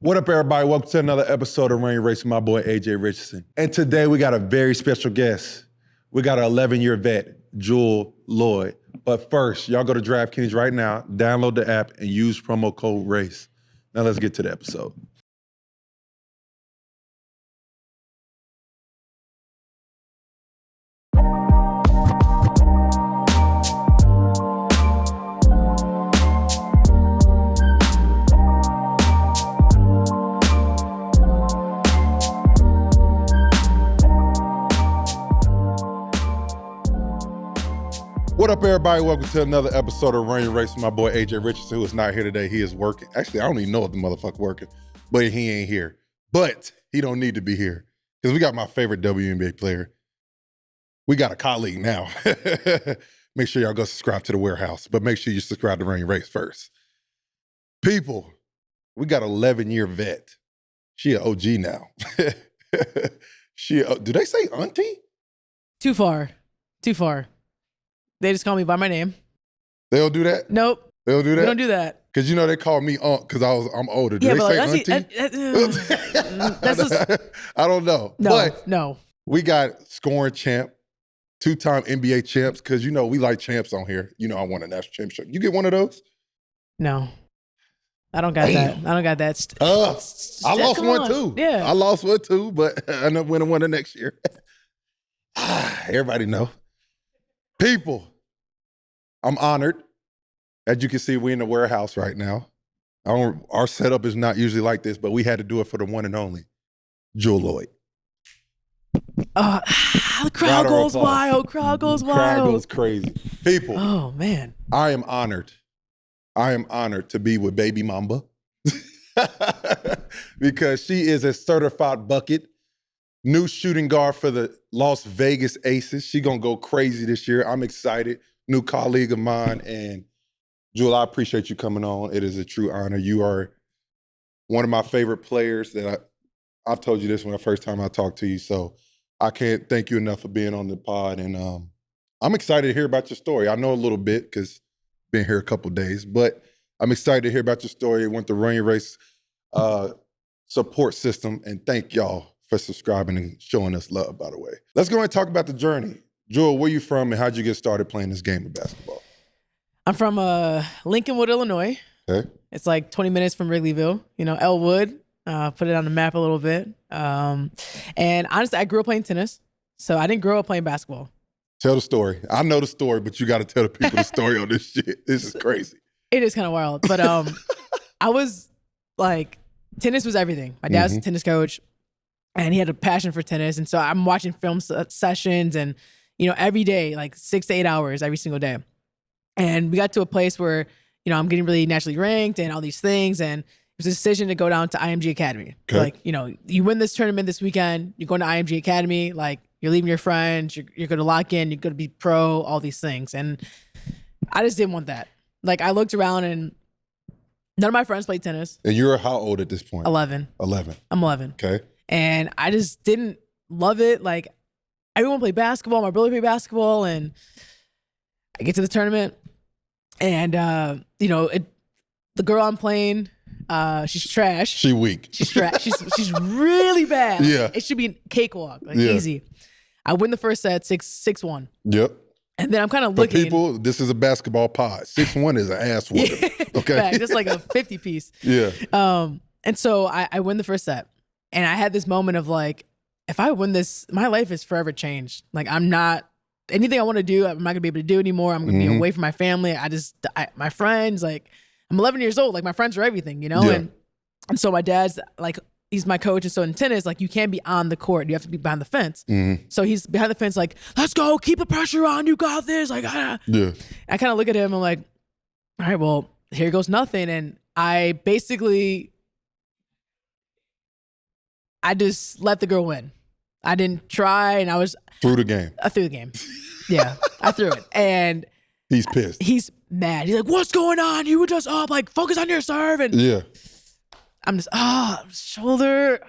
What up, everybody? Welcome to another episode of Run Your Race with my boy, AJ Richardson. And today we got a very special guest. We got an 11-year vet, Jewell, Loyd. But first, y'all go to DraftKings right now, download the app, and use promo code RACE. Now let's get to the episode. What up, everybody? Welcome to another episode of Run Your Race with my boy, AJ Richardson, who is not here today. He is working. Actually, I don't even know if the motherfucker working, but he ain't here. But he don't need to be here because we got my favorite WNBA player. We got a colleague now. Make sure y'all go subscribe to the warehouse, but make sure you subscribe to Run Your Race first. People, we got an 11-year vet. She an OG now. Do they say auntie? Too far. They just call me by my name. They don't do that? Nope. They don't do that? We don't do that. Because you know they call me aunt because I'm older. Do they say auntie? I don't know. No. We got scoring champ, two-time NBA champs, because you know we like champs on here. You know I won a national championship. You get one of those? No. I don't got that. I don't got that. I lost one too. Yeah. I lost one too, but I end up winning one the next year. Everybody know. People, I'm honored. As you can see, we're in the warehouse right now. Our setup is not usually like this, but we had to do it for the one and only Jewell Loyd. The crowd goes wild. Crowd goes crazy. People. Oh, man. I am honored. To be with baby Mamba because she is a certified bucket. New shooting guard for the Las Vegas Aces. She gonna go crazy this year. I'm excited. New colleague of mine. And Jewell, I appreciate you coming on. It is a true honor. You are one of my favorite players that I've told you this when the first time I talked to you. So I can't thank you enough for being on the pod. And I'm excited to hear about your story. I know a little bit because I've been here a couple of days, but I'm excited to hear about your story. I went to Run Your Race support system, and thank y'all for subscribing and showing us love, by the way. Let's go ahead and talk about the journey. Jewell, where you from and how'd you get started playing this game of basketball? I'm from Lincolnwood, Illinois. Okay. It's like 20 minutes from Wrigleyville. You know, Elwood. Put it on the map a little bit. And honestly, I grew up playing tennis, so I didn't grow up playing basketball. Tell the story. I know the story, but you got to tell the people the story on this shit. This is crazy. It is kind of wild. But I was like, tennis was everything. My dad's a tennis coach. And he had a passion for tennis. And so I'm watching film sessions and, you know, every day, like 6 to 8 hours every single day. And we got to a place where, you know, I'm getting really nationally ranked and all these things. And it was a decision to go down to IMG Academy. Okay. Like, you know, you win this tournament this weekend, you're going to IMG Academy, like you're leaving your friends, you're going to lock in, you're going to be pro, all these things. And I just didn't want that. Like I looked around and none of my friends played tennis. And you're how old at this point? 11. 11. I'm 11. Okay. And I just didn't love it. Like, everyone played basketball. My brother played basketball. And I get to the tournament. And, you know, the girl I'm playing, she's trash. She weak. She's trash. She's really bad. Yeah. It should be a cakewalk. Like, easy. I win the first set, 6-1. Yep. And then I'm kind of looking. For people, this is a basketball pod. 6-1 is an ass whooping. Okay. Fact, just like a 50 piece. Yeah. And so I win the first set. And I had this moment of like, if I win this, my life is forever changed. Like anything I want to do, I'm not gonna be able to do anymore. I'm gonna be away from my family. My friends, like I'm 11 years old. Like my friends are everything, you know? Yeah. And so my dad's like, he's my coach. And so in tennis, like you can't be on the court. You have to be behind the fence. So he's behind the fence like, let's go, keep the pressure on. You got this. Like, Yeah. I kind of look at him. I'm like, all right, well, here goes nothing. And I just let the girl win. I didn't try, and I was through the game. I threw the game. Yeah, I threw it, and he's pissed. He's mad. He's like, "What's going on? You were just up. Like, focus on your serve." And yeah, I'm just shoulder,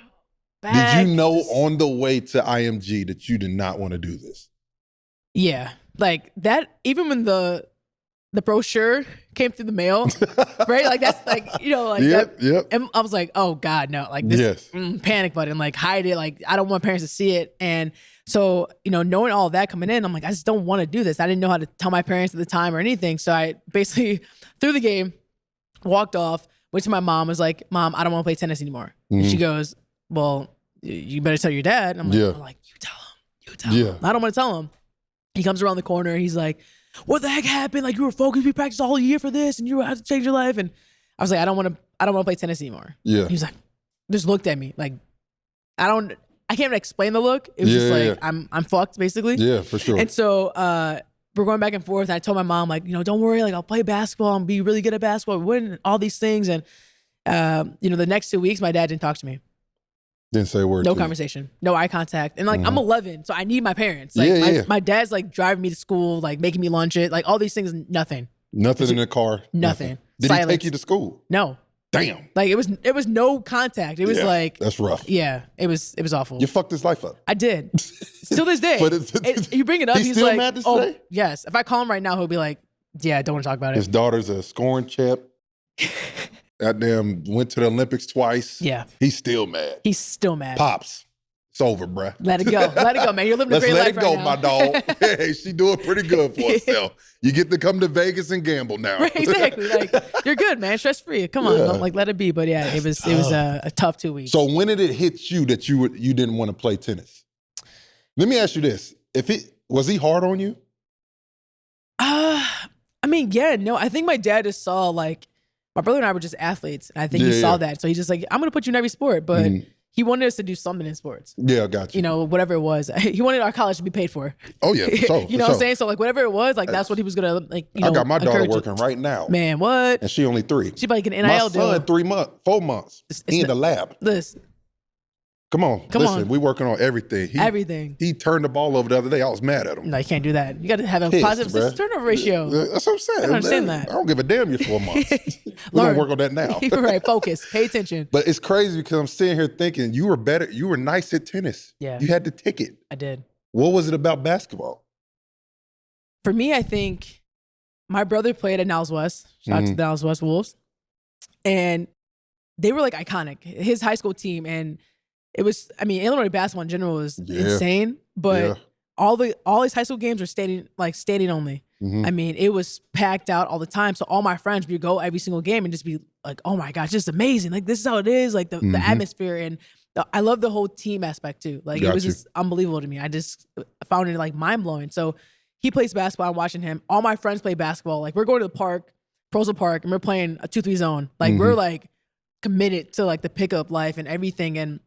back. Did you know on the way to IMG that you did not want to do this? Yeah, like that. Even when the the brochure came through the mail, right? Like that's like, like Yep, that. yep. And I was like, oh God, no, like this panic button, like hide it. Like I don't want parents to see it. And so, knowing all that coming in, I'm like, I just don't want to do this. I didn't know how to tell my parents at the time or anything. So I basically threw the game, walked off, went to my mom, was like, Mom, I don't want to play tennis anymore. And she goes, well, you better tell your dad. And I'm like, you tell him. I don't want to tell him. He comes around the corner. He's like, what the heck happened? Like you were focused. We practiced all year for this and you had to change your life. And I was like, I don't want to play tennis anymore. Yeah. He was like, just looked at me. Like, I can't even explain the look. It was just like, I'm fucked basically. Yeah, for sure. And so, we're going back and forth. And I told my mom, like, don't worry. Like I'll play basketball and be really good at basketball, win all these things. And, the next 2 weeks, my dad didn't talk to me. Didn't say a word. No conversation, no eye contact. And like, I'm 11, so I need my parents. Like my dad's like driving me to school, like making me lunch it, like all these things, nothing. Nothing in the car. Nothing. Did he take you to school? No. Damn. Like it was no contact. It was like, that's rough. Yeah, it was awful. You fucked his life up. I did. Still this day. You bring it up, he's still like, mad this oh day? yes. If I call him right now, he'll be like, yeah, I don't want to talk about it. His daughter's a scoring champ. Goddamn, went to the Olympics twice. Yeah. He's still mad. He's still mad. Pops, it's over, bruh. Let it go. Let it go, man. You're living a great life right now. Let's let it go, my dog. Hey, she doing pretty good for herself. You get to come to Vegas and gamble now. Right, exactly. Like, you're good, man. Stress free. Come on. Don't, like, let it be. But yeah, it was a tough 2 weeks. So when did it hit you that you didn't want to play tennis? Let me ask you this. Was he hard on you? I mean, yeah, no. I think my dad just saw, like, my brother and I were just athletes. And I think he saw that. So he's just like, I'm going to put you in every sport. But he wanted us to do something in sports. Yeah, got you. Whatever it was. He wanted our college to be paid for. Oh, yeah, for sure. You know what I'm saying? So, like, whatever it was, like, that's what he was going to, like, I got my daughter working right now. Man, what? And she only 3. She probably get an NIL deal. My son, 4 months. He in the lab. Listen. Come on. We working on everything. Everything. He turned the ball over the other day. I was mad at him. No, you can't do that. You got to have a positive turnover ratio. That's what I'm saying. I don't understand that. I don't give a damn you're 4 months. We're going to work on that now. Right. Focus. Pay attention. But it's crazy because I'm sitting here thinking you were better. You were nice at tennis. Yeah. You had the ticket. I did. What was it about basketball? For me, I think my brother played at Niles West. Shout out to the Niles West Wolves. And they were like iconic. His high school team. And it was, I mean, Illinois basketball in general was insane, but all his high school games were stadium only. I mean, it was packed out all the time. So all my friends would go every single game and just be like, oh my gosh, this is amazing. Like, this is how it is. Like the atmosphere. And I love the whole team aspect too. Like, it was just unbelievable to me. I just found it like mind blowing. So he plays basketball. I'm watching him. All my friends play basketball. Like, we're going to the park, Prosel Park, and we're playing a 2-3 zone. Like, we're like committed to like the pickup life and everything. And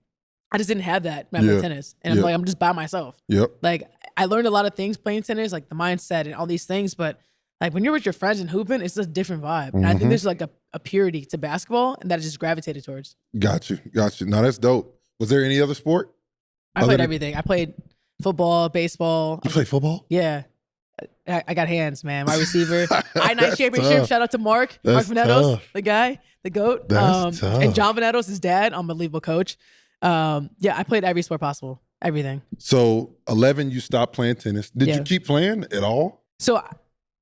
I just didn't have that when I played tennis. And I'm just by myself. Like, I learned a lot of things playing tennis, like the mindset and all these things. But like when you're with your friends and hooping, it's just a different vibe. And I think there's like a purity to basketball and that I just gravitated towards. Got you. Now that's dope. Was there any other sport? I played everything. I played football, baseball. You play football? Yeah. I got hands, man. My receiver. I-9 championship. Shout out to Mark Venetos, the guy, the GOAT. And John Venetos, his dad, unbelievable coach. I played every sport possible, everything. So 11, you stopped playing tennis. Did you keep playing at all? So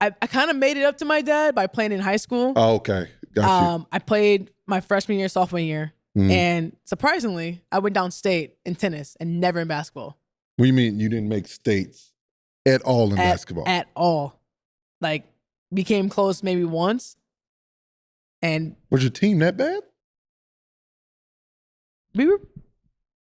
I kind of made it up to my dad by playing in high school. Oh, okay. Got you. I played my freshman year, sophomore year. And surprisingly, I went downstate in tennis and never in basketball. What do you mean you didn't make states at all in basketball? At all. Like, became close maybe once. And was your team that bad? We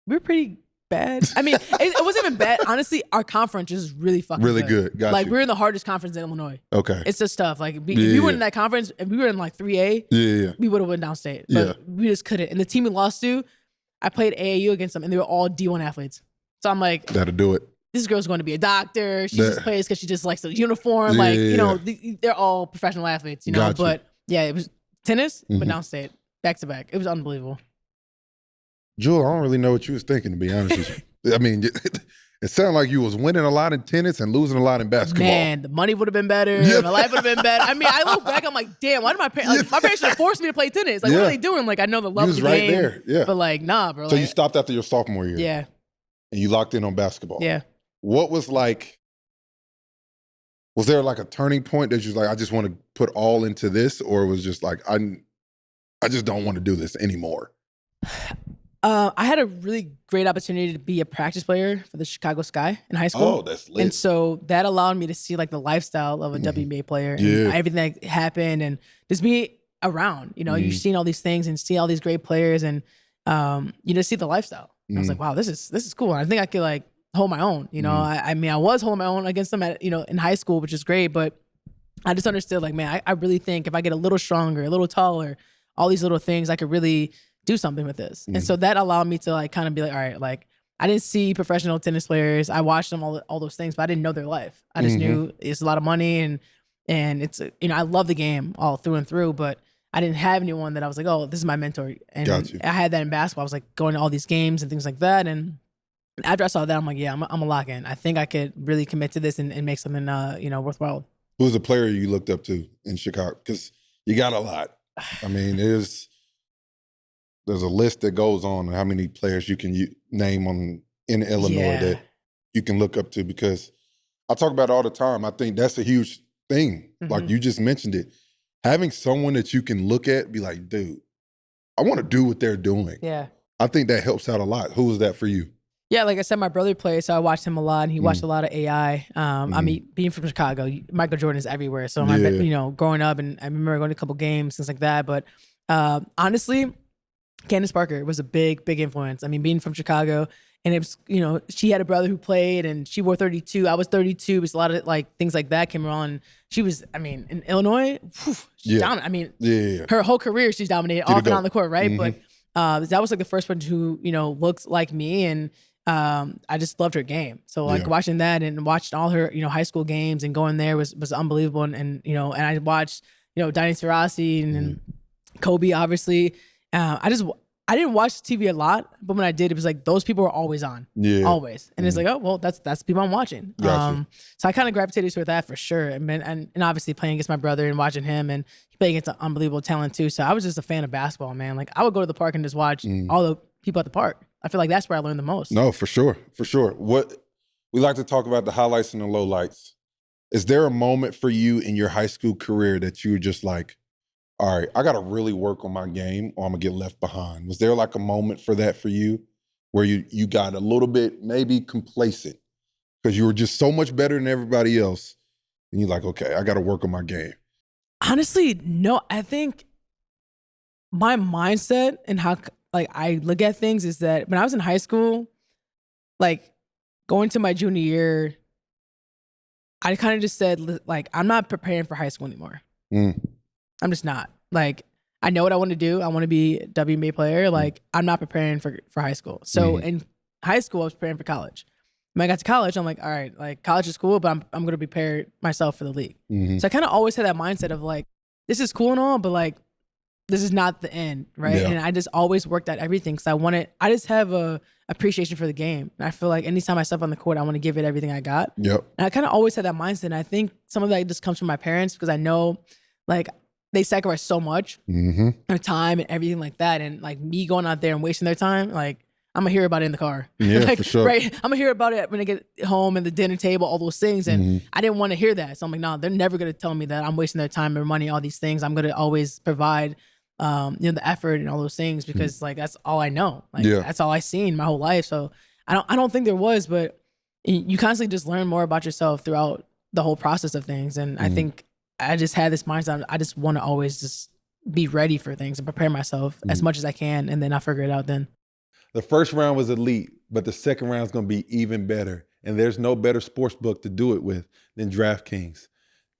were pretty bad. I mean, it wasn't even bad. Honestly, our conference is really fucking good. Got like, we're in the hardest conference in Illinois. Okay. It's just tough. Like, if we were in that conference, if we were in like 3A, we would have went downstate. But we just couldn't. And the team we lost to, I played AAU against them, and they were all D1 athletes. So I'm like, that'll do it. This girl's going to be a doctor. She just plays because she just likes the uniform. They're all professional athletes, But yeah, it was tennis, but downstate, back to back. It was unbelievable. Jewell, I don't really know what you was thinking, to be honest with you. I mean, it sounded like you was winning a lot in tennis and losing a lot in basketball. Man, the money would have been better. My life would have been better. I mean, I look back, I'm like, damn, why did my parents, my parents should have forced me to play tennis. Like, what are they doing? Like, I know the love of the game. There. Yeah. But like, nah, bro. So you stopped after your sophomore year. Yeah. And you locked in on basketball. Yeah. What was like Was there like a turning point that you was like, I just want to put all into this, or it was just like I just don't want to do this anymore? I had a really great opportunity to be a practice player for the Chicago Sky in high school. Oh, that's lit. And so that allowed me to see like the lifestyle of a WNBA player and Yeah. everything that happened and just be around, you know, you've seen all these things and see all these great players and you just see the lifestyle. I was like, wow, this is cool. And I think I could like hold my own, you know. I mean, I was holding my own against them at, you know, in high school, which is great, but I just understood like, man, I really think if I get a little stronger, a little taller, all these little things, I could really do something with this. And so that allowed me to like kind of be like, all right, like I didn't see professional tennis players. I watched them all those things, but I didn't know their life. I just knew it's a lot of money and it's, you know, I love the game all through and through, but I didn't have anyone that I was like, oh, this is my mentor. And I had that in basketball. I was like going to all these games and things like that. And after I saw that, I'm like, yeah, I'm a lock in. I think I could really commit to this and make something, you know, worthwhile. Who's a player you looked up to in Chicago? Because you got a lot. I mean, there's a list that goes on how many players you can name in Illinois that you can look up to, because I talk about it all the time. I think that's a huge thing. Like you just mentioned it. Having someone that you can look at, be like, dude, I want to do what they're doing. Yeah. I think that helps out a lot. Who was that for you? Yeah, like I said, my brother plays, so I watched him a lot, and he watched a lot of AI. I mean, being from Chicago, Michael Jordan is everywhere. So, you know, growing up, and I remember going to a couple games, things like that. But honestly, Candace Parker was a big influence. I mean, being from Chicago, and it was, you know, she had a brother who played, and she wore 32. I was 32. It was a lot of like things like that came around. She was, I mean, in Illinois, she dominated. I mean, her whole career, she's dominated off and on the court, right? But that was like the first one who, you know, looked like me, and I just loved her game. So like watching that and watched all her, you know, high school games and going there was unbelievable. And you know, and I watched, you know, Diane Taurasi and Kobe, obviously. I didn't watch TV a lot, but when I did, it was like those people were always on, always. And it's like, oh well, that's the people I'm watching. So I kind of gravitated toward that for sure. And obviously playing against my brother and watching him, and he played against an unbelievable talent too. So I was just a fan of basketball, man. Like I would go to the park and just watch all the people at the park. I feel like that's where I learned the most. No, for sure, for sure. What we like to talk about, the highlights and the lowlights. Is there a moment for you in your high school career that you were just like, all right, I got to really work on my game or I'm going to get left behind? Was there like a moment for that for you where you got a little bit maybe complacent because you were just so much better than everybody else and you're like, okay, I got to work on my game? Honestly, no. I think my mindset and how like I look at things is that when I was in high school, like going to my junior year, I kind of just said, like, I'm not preparing for high school anymore. I'm just not. Like, I know what I want to do. I want to be a WNBA player. Like, I'm not preparing for high school. So in high school, I was preparing for college. When I got to college, I'm like, all right, like college is cool, but I'm going to prepare myself for the league. So I kind of always had that mindset of like, this is cool and all, but like, this is not the end, right? And I just always worked at everything because I just have a appreciation for the game. And I feel like anytime I step on the court, I want to give it everything I got. And I kind of always had that mindset. And I think some of that just comes from my parents because I know like they sacrifice so much, their time and everything like that. And like me going out there and wasting their time, like I'm gonna hear about it in the car. Like, for sure. Right? I'm gonna hear about it when I get home and the dinner table, all those things. And I didn't want to hear that. So I'm like, no, they're never gonna tell me that I'm wasting their time or money, all these things. I'm gonna always provide you know, the effort and all those things because like that's all I know. Like that's all I seen my whole life. So I don't think there was, but you constantly just learn more about yourself throughout the whole process of things. And I think I just had this mindset. I just want to always just be ready for things and prepare myself as much as I can, and then I'll figure it out then. The first round was elite, but the second round is going to be even better. And there's no better sports book to do it with than DraftKings,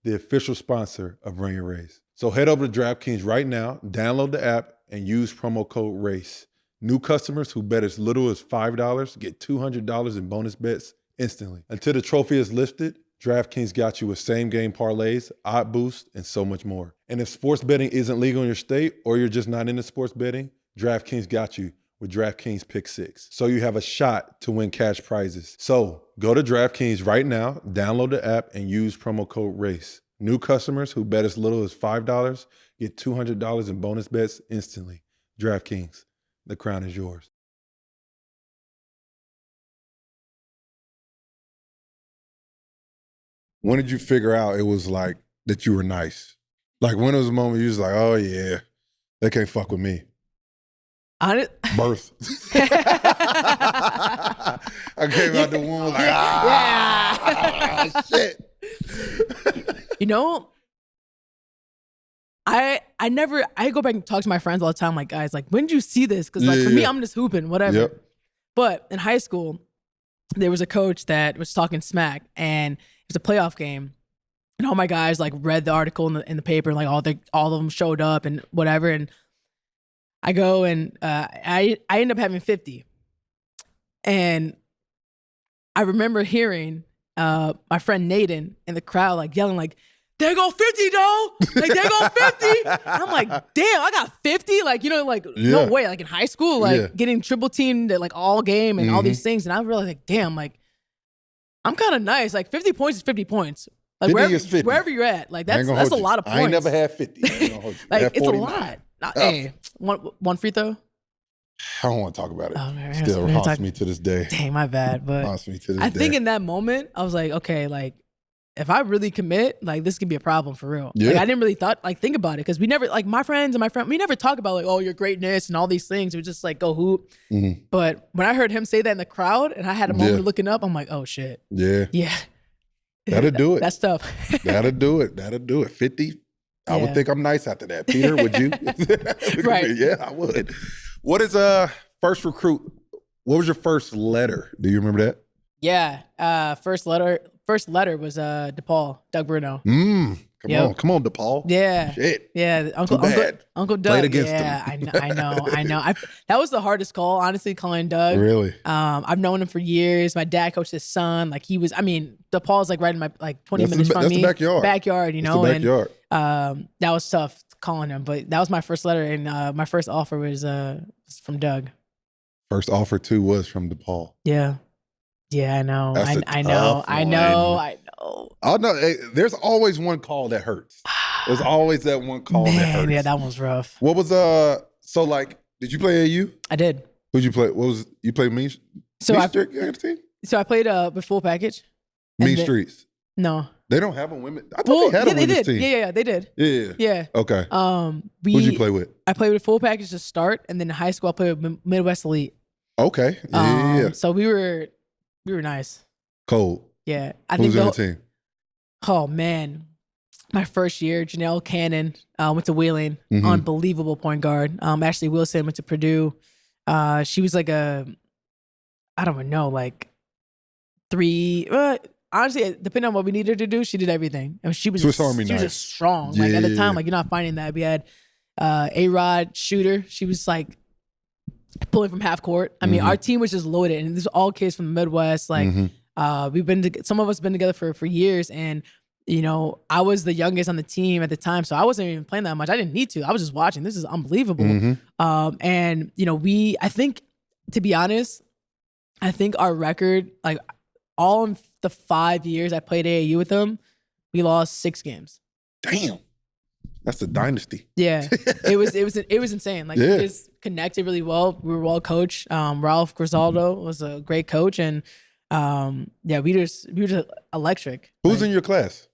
the official sponsor of Run Your Race. So head over to DraftKings right now, download the app, and use promo code RACE. New customers who bet as little as $5 get $200 in bonus bets instantly. Until the trophy is lifted, DraftKings got you with same-game parlays, odd boost, and so much more. And if sports betting isn't legal in your state or you're just not into sports betting, DraftKings got you with DraftKings Pick 6. So you have a shot to win cash prizes. So go to DraftKings right now, download the app, and use promo code RACE. New customers who bet as little as $5 get $200 in bonus bets instantly. DraftKings, the crown is yours. When did you figure out it was like that you were nice? Like when was the moment you was like, oh yeah, they can't fuck with me? Birth. I came out the womb like, shit. You know, I go back and talk to my friends all the time, like, guys, like, when did you see this? Because like for me, I'm just hooping, whatever. Yep. But in high school, there was a coach that was talking smack, and it was a playoff game, and all my guys like read the article in the paper, and like all of them showed up and whatever, and I go and I end up having 50, and I remember hearing my friend Naden in the crowd like yelling like, "There go 50, though! Like there go 50!" And I'm like, damn, I got 50? Like, you know, like no way. Like in high school, like getting triple teamed at like all game and all these things. And I realized like, damn, like I'm kind of nice. Like 50 points is 50 points. Like 50 wherever you're at, like that's a lot of points. I ain't never had 50. Like it's a lot. Hey, one free throw? I don't want to talk about it. Oh, man, still haunts me to this day. Dang, my bad. But haunts me to this day. I think in that moment, I was like, okay, like if I really commit, like this could be a problem for real. Yeah. Like I didn't really think about it because we never, like my friends and my friend, we never talk about like, oh, your greatness and all these things. We just like go hoop. Mm-hmm. But when I heard him say that in the crowd and I had a moment looking up, I'm like, oh shit. Yeah. Yeah. That'll do it. That's tough. That'll do it. 50. I would think I'm nice after that. Peter, would you? Right. Yeah, I would. What is first recruit? What was your first letter? Do you remember that? Yeah. First letter was DePaul, Doug Bruno. Come on, DePaul. Yeah. Shit. Yeah. Uncle Doug. Played against him. I know. That was the hardest call, honestly, calling Doug. Really? I've known him for years. My dad coached his son. Like DePaul's like right in my 20 minutes from me. That's the backyard, you know. That's the backyard. And that was tough calling him, but that was my first letter, and my first offer was from Doug. First offer too was from DePaul. Yeah. Yeah, I know. I know. Oh no, there's always one call that hurts. There's always that one call that hurts. Yeah, that one's rough. What was so like? Did you play AU? I did. Who'd you play? You played Mean? So Mean Street team? So I played with full package. Mean Streets. No, they don't have a women. I thought they had a women's team. Yeah, they did. Yeah. Okay. Who'd you play with? I played with full package to start, and then in high school I played with Midwest Elite. Okay. Yeah. So we were nice. Cold. Yeah. Who's on the team? Oh man, my first year, Janelle Cannon went to Wheeling, unbelievable point guard. Ashley Wilson went to Purdue. She was like I don't even know, like 3. Honestly, depending on what we needed to do, she did everything. I mean, she was Swiss Army she knife. was just strong. Like at the time, like you're not finding that. We had A-Rod shooter. She was like pulling from half court. I mean, our team was just loaded, and this was all kids from the Midwest. Like some of us been together for years, and you know, I was the youngest on the team at the time, so I wasn't even playing that much. I didn't need to. I was just watching. This is unbelievable. And you know, I think, to be honest, I think our record, like all in the 5 years I played AAU with them, we lost 6 games. Damn. That's a dynasty. Yeah, it was insane. Like we just connected really well. We were well coached. Ralph Grisaldo was a great coach, and we were just electric. Who's in your class?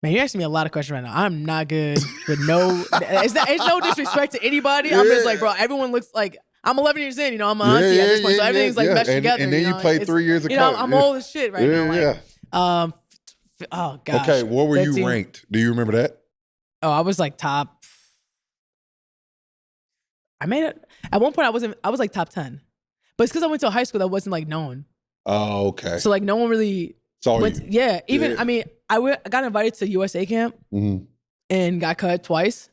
Man, you're asking me a lot of questions right now. I'm not good with it's no disrespect to anybody. I'm just like, bro, everyone looks like I'm 11 years in. You know, I'm an auntie at this point, so everything's like meshed together. And then you played 3 years of college. I'm old as shit right now. Like, oh gosh. Okay, what were you ranked? Do you remember that? Oh, I was like top. I made it at one point. I was like top 10, but it's because I went to a high school that wasn't like known. Oh, okay. So like no one really saw you. Yeah, even I mean, I got invited to USA camp and got cut twice.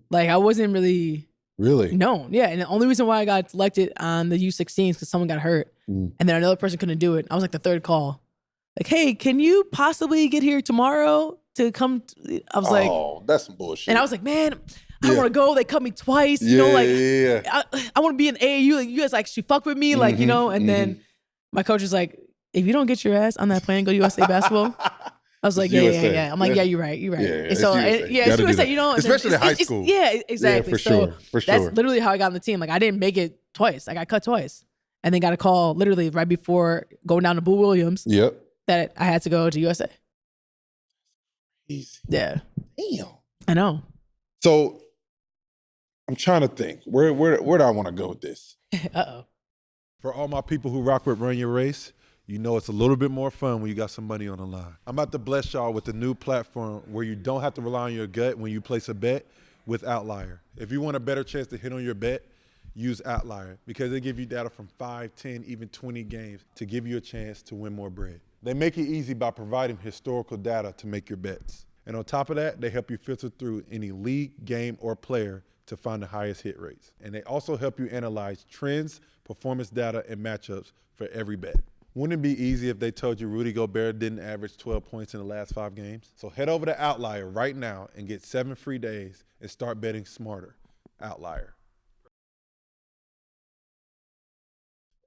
Like I wasn't really known. Yeah, and the only reason why I got selected on the U16 is because someone got hurt, and then another person couldn't do it. I was like the third call. Like, hey, can you possibly get here tomorrow to come? I was like, oh, that's some bullshit. And I was like, man, I don't want to go. They cut me twice. You know, like I want to be in AAU. Like you guys actually fuck with me, like you know. And then my coach was like, if you don't get your ass on that plane, go to USA basketball. I was like, yeah. I'm like, yeah, you're right. Yeah, and so it's USA, you know, especially in high school. Yeah, exactly. Yeah, for sure. That's literally how I got on the team. Like I didn't make it twice. I got cut twice, and then got a call literally right before going down to Boo Williams. Yep. That I had to go to USA. easy. Yeah. Damn. I know. So I'm trying to think. Where do I want to go with this? Uh-oh. For all my people who rock with Run Your Race, you know it's a little bit more fun when you got some money on the line. I'm about to bless y'all with a new platform where you don't have to rely on your gut when you place a bet with Outlier. If you want a better chance to hit on your bet, use Outlier because they give you data from 5, 10, even 20 games to give you a chance to win more bread. They make it easy by providing historical data to make your bets. And on top of that, they help you filter through any league, game, or player to find the highest hit rates. And they also help you analyze trends, performance data, and matchups for every bet. Wouldn't it be easy if they told you Rudy Gobert didn't average 12 points in the last 5 games? So head over to Outlier right now and get 7 free days and start betting smarter. Outlier.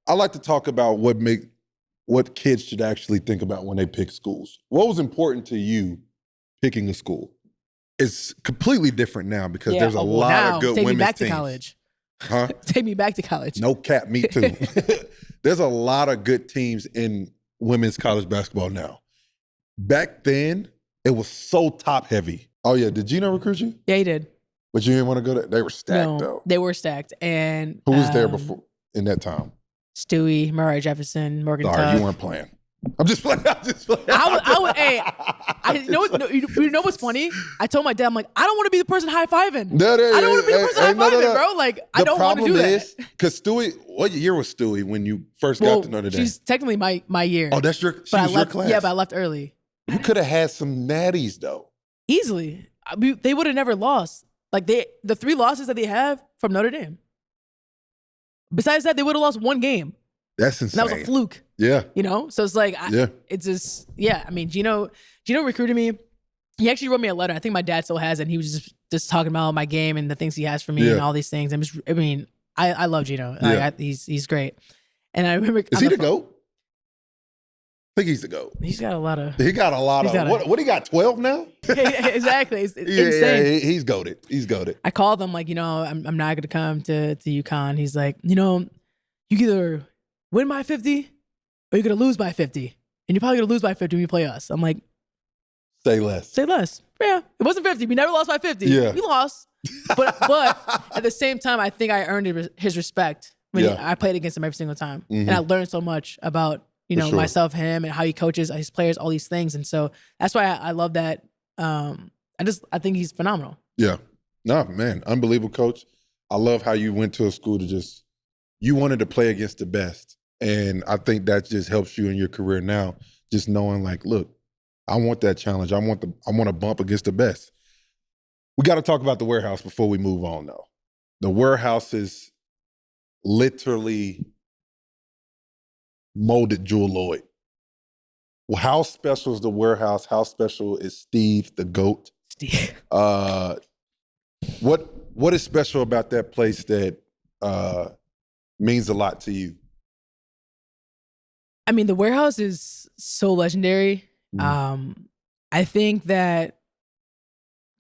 I like to talk about what kids should actually think about when they pick schools. What was important to you picking a school? It's completely different now because there's a lot of good women's teams. Take me back to college. Huh? Take me back to college. No cap, me too. There's a lot of good teams in women's college basketball now. Back then, it was so top heavy. Oh yeah, did Gino recruit you? Yeah, he did. But you didn't want to go there? They were stacked though. They were stacked. And who was there before in that time? Stewie, Mariah Jefferson, Morgan Sorry, Tuck. you weren't playing. I'm just playing. You know what's funny? I told my dad, I'm like, I don't want to be the person high-fiving. I don't want to be the person high-fiving, bro. Like, I don't want to do that. The problem is, because Stewie, what year was Stewie when you first got to Notre Dame? She's technically my year. Oh, she was your class? Yeah, but I left early. You could have had some natties, though. Easily. They would have never lost. Like, the 3 losses that they have from Notre Dame. Besides that, they would have lost 1 game. That's insane. And that was a fluke. Yeah. You know? So it's like, it's just, I mean, Gino recruited me. He actually wrote me a letter. I think my dad still has it. And he was just talking about my game and the things he has for me and all these things. I love Gino. Yeah. He's great. And I remember. Is he the GOAT? I think he's the GOAT. He's got a lot of. What he got, 12 now? Exactly. It's insane. Yeah, he's goated. He's goated. I called him like, I'm not going to come to UConn. He's like, you either win by 50 or you're going to lose by 50. And you're probably going to lose by 50 when you play us. I'm like, say less. Yeah, it wasn't 50. We never lost by 50. Yeah. We lost. But at the same time, I think I earned his respect when I played against him every single time. Mm-hmm. And I learned so much about, myself, him, and how he coaches his players, all these things. And so that's why I love that. I think he's phenomenal. Yeah. No, man, unbelievable coach. I love how you went to a school you wanted to play against the best. And I think that just helps you in your career now, just knowing like, look, I want that challenge. I want to bump against the best. We got to talk about the warehouse before we move on, though. The warehouse is literally molded Jewell Loyd. Well, how special is the warehouse? How special is Steve, the GOAT? Steve. What is special about that place that means a lot to you? I mean, the warehouse is so legendary. I think that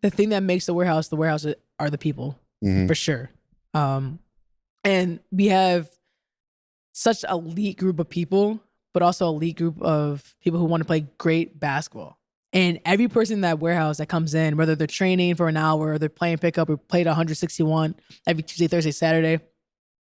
the thing that makes the warehouse are the people, for sure. And we have such an elite group of people, but also an elite group of people who want to play great basketball. And every person in that warehouse that comes in, whether they're training for an hour or they're playing pickup or played 161 every Tuesday, Thursday, Saturday,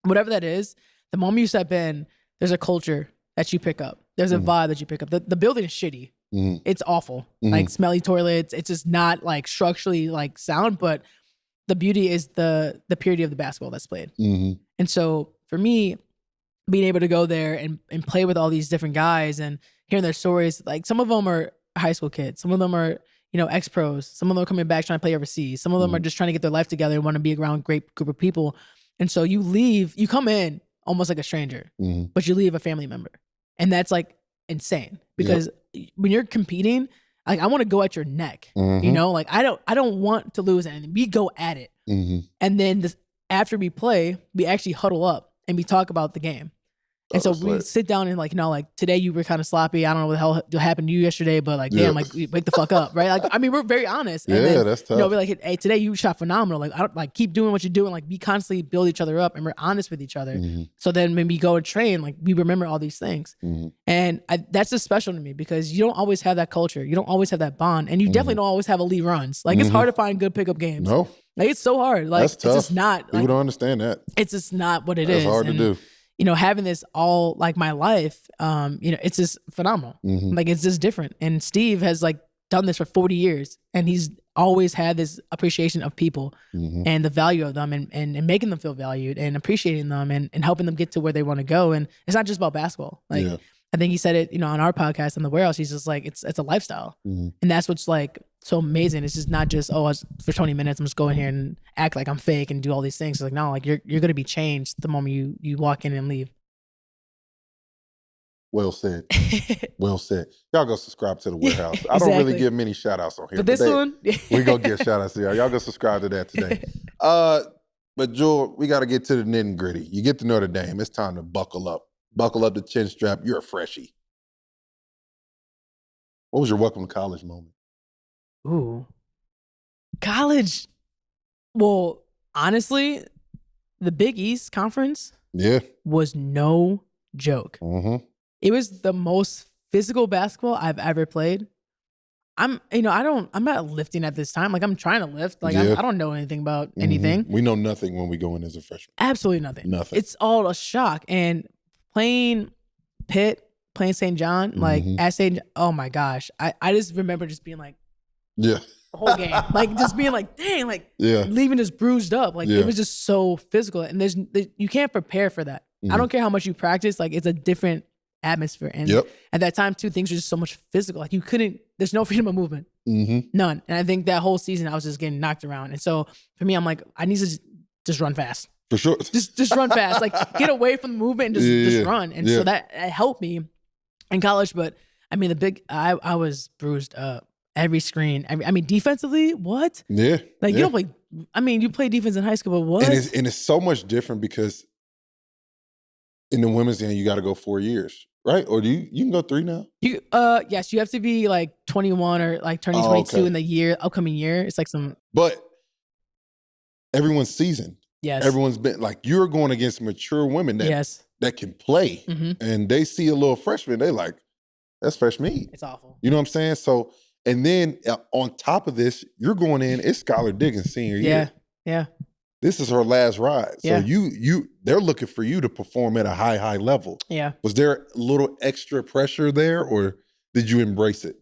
whatever that is, the moment you step in, there's a culture that you pick up. There's a vibe that you pick up. The building is shitty. It's awful. Like smelly toilets. It's just not like structurally like sound, but the beauty is the purity of the basketball that's played. And so for me, being able to go there and play with all these different guys and hearing their stories, like some of them are high school kids. Some of them are, ex-pros. Some of them are coming back trying to play overseas. Some of them are just trying to get their life together and want to be around a great group of people. And so you come in almost like a stranger, but you leave a family member. And that's like insane because when you're competing, like I want to go at your neck, like I don't want to lose anything. We go at it. And then after we play, we actually huddle up and we talk about the game. And so we sit down and like, like today you were kind of sloppy. I don't know what the hell happened to you yesterday, but like, damn, like wake the fuck up, right? Like, I mean, we're very honest. And then, that's tough. we're like, hey, today you shot phenomenal. Like, I don't like keep doing what you're doing. Like, we constantly build each other up, and we're honest with each other. Mm-hmm. So then when we go and train, like we remember all these things, and that's just special to me because you don't always have that culture. You don't always have that bond, and you definitely don't always have elite runs. Like, it's hard to find good pickup games. No, like it's so hard. Like, that's tough. It's just not. People don't understand that. It's just not what it is. It's hard to do. Having this all like my life, it's just phenomenal. Like, it's just different. And Steve has like done this for 40 years, and he's always had this appreciation of people and the value of them, and making them feel valued and appreciating them and helping them get to where they want to go. And it's not just about basketball. Like, I think he said it, on our podcast on the Warehouse. He's just like, it's a lifestyle, and that's what's like so amazing. It's just not just for 20 minutes I'm just going here and act like I'm fake and do all these things. It's like, no, like you're gonna be changed the moment you walk in and leave. Well said. Well said. Y'all go subscribe to the Warehouse. I don't really give many shout outs on here. But this one, we gonna give shout outs to y'all. Y'all go subscribe to that today. But Jewell, we got to get to the nitty gritty. You get to Notre Dame. It's time to buckle up. Buckle up the chin strap. You're a freshie. What was your welcome to college moment? Ooh, college. Well, honestly, the Big East Conference was no joke. It was the most physical basketball I've ever played. I'm not lifting at this time. Like, I'm trying to lift. Like, I don't know anything about anything. We know nothing when we go in as a freshman. Absolutely nothing. Nothing. It's all a shock. And playing Pitt, playing St. John, like at St. Oh my gosh. I just remember just being like, the whole game. Like, just being like, dang, like leaving this bruised up. Like, it was just so physical. And you can't prepare for that. I don't care how much you practice. Like, it's a different atmosphere. And at that time too, things were just so much physical. Like, there's no freedom of movement. None. And I think that whole season I was just getting knocked around. And so for me, I'm like, I need to just run fast. For sure. Just run fast. Like, get away from the movement and just run. And so that helped me in college. But I mean, I was bruised up. Every screen. Defensively, what? Yeah. Like, you don't play. You play defense in high school, but what? And it's so much different because in the women's game, you got to go 4 years, right? Or you can go 3 now? Yes, you have to be like 21 or like turning 22 in the upcoming year. It's like But everyone's seasoned. Yes. Everyone's been like, you're going against mature women that can play, and they see a little freshman, they like, that's fresh meat. It's awful. You know what I'm saying? So. And then on top of this, you're going in, it's Skylar Diggins' senior year. Yeah. This is her last ride. So they're looking for you to perform at a high level. Yeah. Was there a little extra pressure there, or did you embrace it?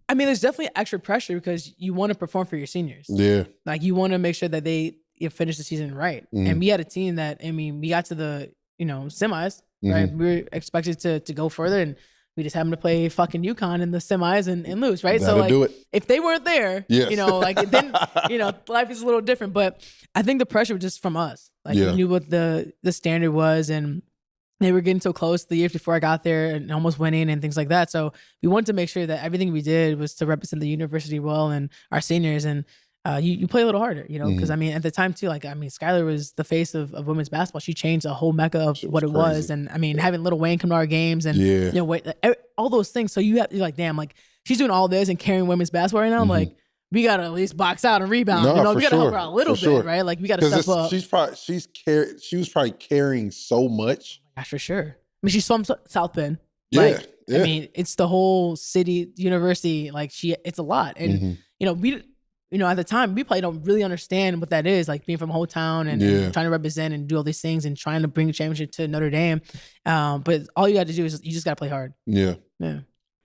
There's definitely extra pressure because you want to perform for your seniors. Yeah. Like, you want to make sure that they finish the season right. And we had a team that, we got to the, semis, right? We were expected to go further, and we just happened to play fucking UConn in the semis and lose, right? That'll do it. If they weren't there, then, life is a little different. But I think the pressure was just from us. Like, we knew what the standard was, and they were getting so close the years before I got there and almost winning and things like that. So we wanted to make sure that everything we did was to represent the university well and our seniors. And you play a little harder, because at the time too, Skylar was the face of women's basketball. She changed the whole mecca of what it was. And having Lil Wayne come to our games and all those things. So you're like, damn, like, she's doing all this and carrying women's basketball right now. Like, we gotta at least box out and rebound. We gotta help her out a little bit, right? Like, we gotta step up. She was probably carrying so much. Yeah, for sure. She's from South Bend. Yeah. It's the whole city, university. Like, it's a lot. And at the time we probably don't really understand what that is, like being from a whole town and trying to represent and do all these things and trying to bring a championship to Notre Dame. But all you got to do is you just got to play hard. Yeah.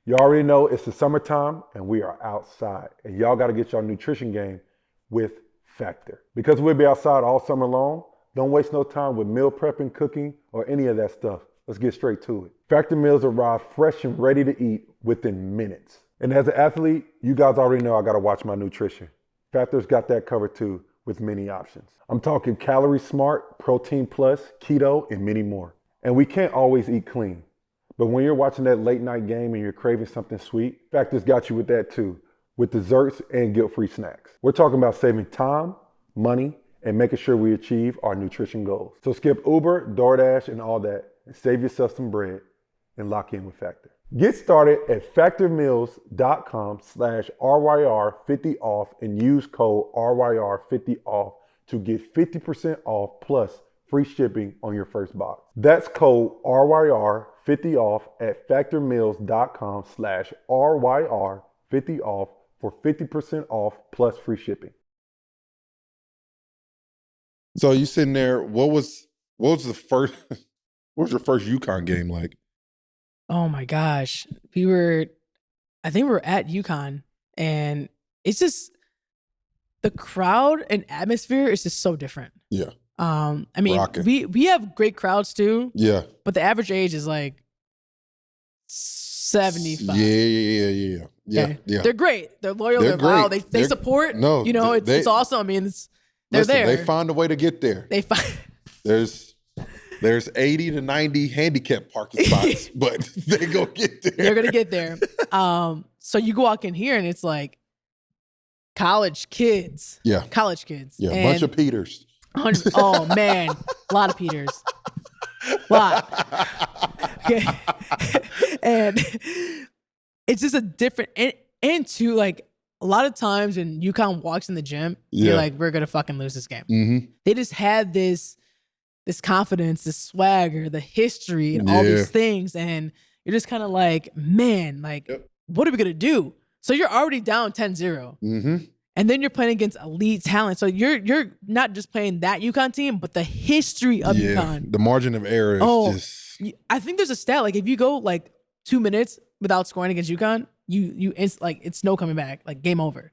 You already know it's the summertime and we are outside. And y'all got to get your nutrition game with Factor. Because we'll be outside all summer long, don't waste no time with meal prepping, cooking, or any of that stuff. Let's get straight to it. Factor meals arrive fresh and ready to eat within minutes. And as an athlete, you guys already know I got to watch my nutrition. Factor's got that covered too with many options. I'm talking Calorie Smart, Protein Plus, Keto, and many more. And we can't always eat clean. But when you're watching that late night game and you're craving something sweet, Factor's got you with that too, with desserts and guilt-free snacks. We're talking about saving time, money, and making sure we achieve our nutrition goals. So skip Uber, DoorDash, and all that. and save yourself some bread and lock in with Factor. Get started at factormeals.com/RYR50off and use code RYR50off to get 50% off plus free shipping on your first box. That's code RYR50off at factormeals.com/RYR50off for 50% off plus free shipping. So you sitting there, what was your first UConn game like? Oh my gosh. I think we were at UConn, and it's just the crowd and atmosphere is just so different. Yeah. I mean, Rockin'. we have great crowds too. Yeah. But the average age is like 75. Yeah. Okay? Yeah. They're great. They're loyal. They're They're loud. great. They support. No, it's awesome. I mean, they're there. They find a way to get there. They find. There's 80 to 90 handicap parking spots, but they go get there. They're gonna get there. So you walk in here and it's like college kids. Yeah. College kids. Yeah. A bunch of Peters. Oh man, a lot of Peters. A lot. Okay. And it's just a different and too, like a lot of times when UConn walks in the gym, you're like, we're gonna fucking lose this game. Mm-hmm. They just had this confidence, this swagger, the history, and all these things, and you're just kind of like, man, like, what are we gonna do? So you're already down 10-0. Mm-hmm. And then you're playing against elite talent. So you're not just playing that UConn team, but the history of UConn. The margin of error is just. I think there's a stat, like if you go like 2 minutes without scoring against UConn, it's no coming back, like game over.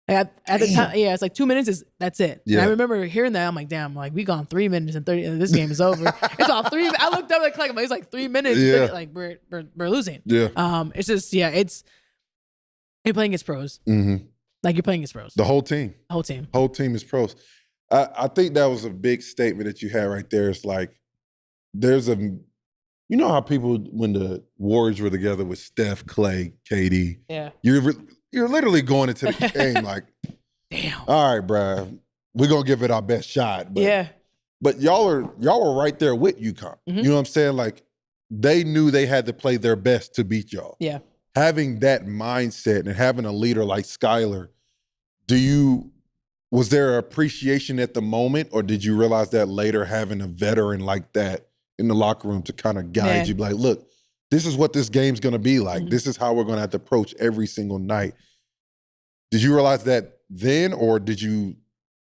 Like at the time, it's like 2 minutes that's it. Yeah. And I remember hearing that, I'm like, damn, like we gone 3 minutes and 30, and this game is over. It's all 3. I looked up at the clock, it's like 3 minutes. Yeah. Like we're losing. Yeah. It's just you're playing against pros. Mm-hmm. Like you're playing against pros. The whole team. Whole team. Whole team is pros. I think that was a big statement that you had right there. It's like you know how people, when the Warriors were together with Steph, Clay, KD, you're literally going into the game like, damn. All right, bruh, we're gonna give it our best shot. But, But y'all were right there with UConn. Mm-hmm. You know what I'm saying? Like they knew they had to play their best to beat y'all. Yeah. Having that mindset and having a leader like Skylar, was there appreciation at the moment, or did you realize that later, having a veteran like that in the locker room to kind of guide you? Like, look, this is what this game's going to be like. Mm-hmm. This is how we're going to have to approach every single night. Did you realize that then, or did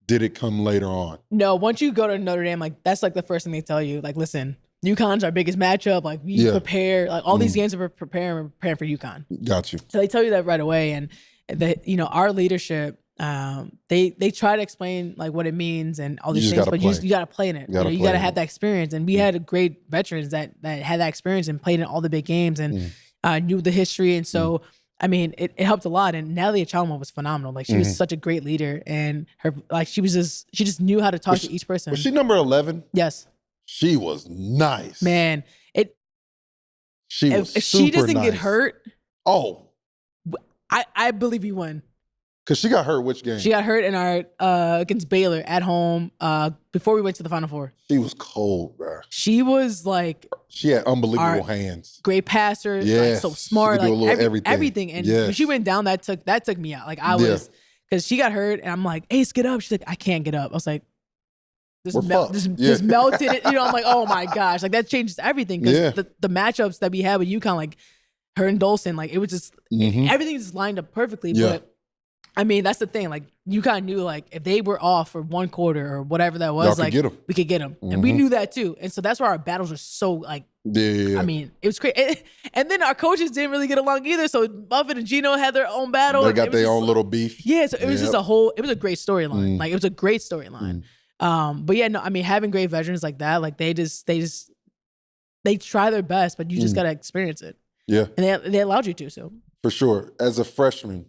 it come later on? No, once you go to Notre Dame, like that's like the first thing they tell you. Like, listen, UConn's our biggest matchup. Like we prepare, like all these games are preparing for UConn. Got you. So they tell you that right away, and our leadership, they try to explain like what it means and all these things, but you got to play in it. You got to have that experience, and we had great veterans that had that experience and played in all the big games and knew the history, and so. I mean, it helped a lot, and Natalie Chalmers was phenomenal. Like she was such a great leader, and she just knew how to talk to each person. Was she number 11? Yes. She was nice. Man, if she doesn't get hurt, I believe we win. Because she got hurt which game? She got hurt in our against Baylor at home before we went to the Final Four. She was cold, bro. She was like... She had unbelievable hands. Great passer. Like, so smart. Like everything. And when she went down, that took me out. Like I was... Because she got hurt and I'm like, Ace, get up. She's like, I can't get up. I was like... Just melted it. I'm like, oh my gosh. Like that changes everything. Because the matchups that we had with UConn, like her and Dolson, like it was just... Everything just lined up perfectly. But I mean, that's the thing. Like UConn knew, like if they were off for one quarter or whatever that was, like we could get them, and we knew that too. And so that's why our battles were so like. I mean, it was crazy. And then our coaches didn't really get along either. So Buffett and Gino had their own battle. They got their own little beef. Yeah, so it was just it was a great storyline. Like it was a great storyline. But yeah, no, I mean, having great veterans like that, like they try their best, but you just gotta experience it. Yeah, and they allowed you to. So for sure, as a freshman.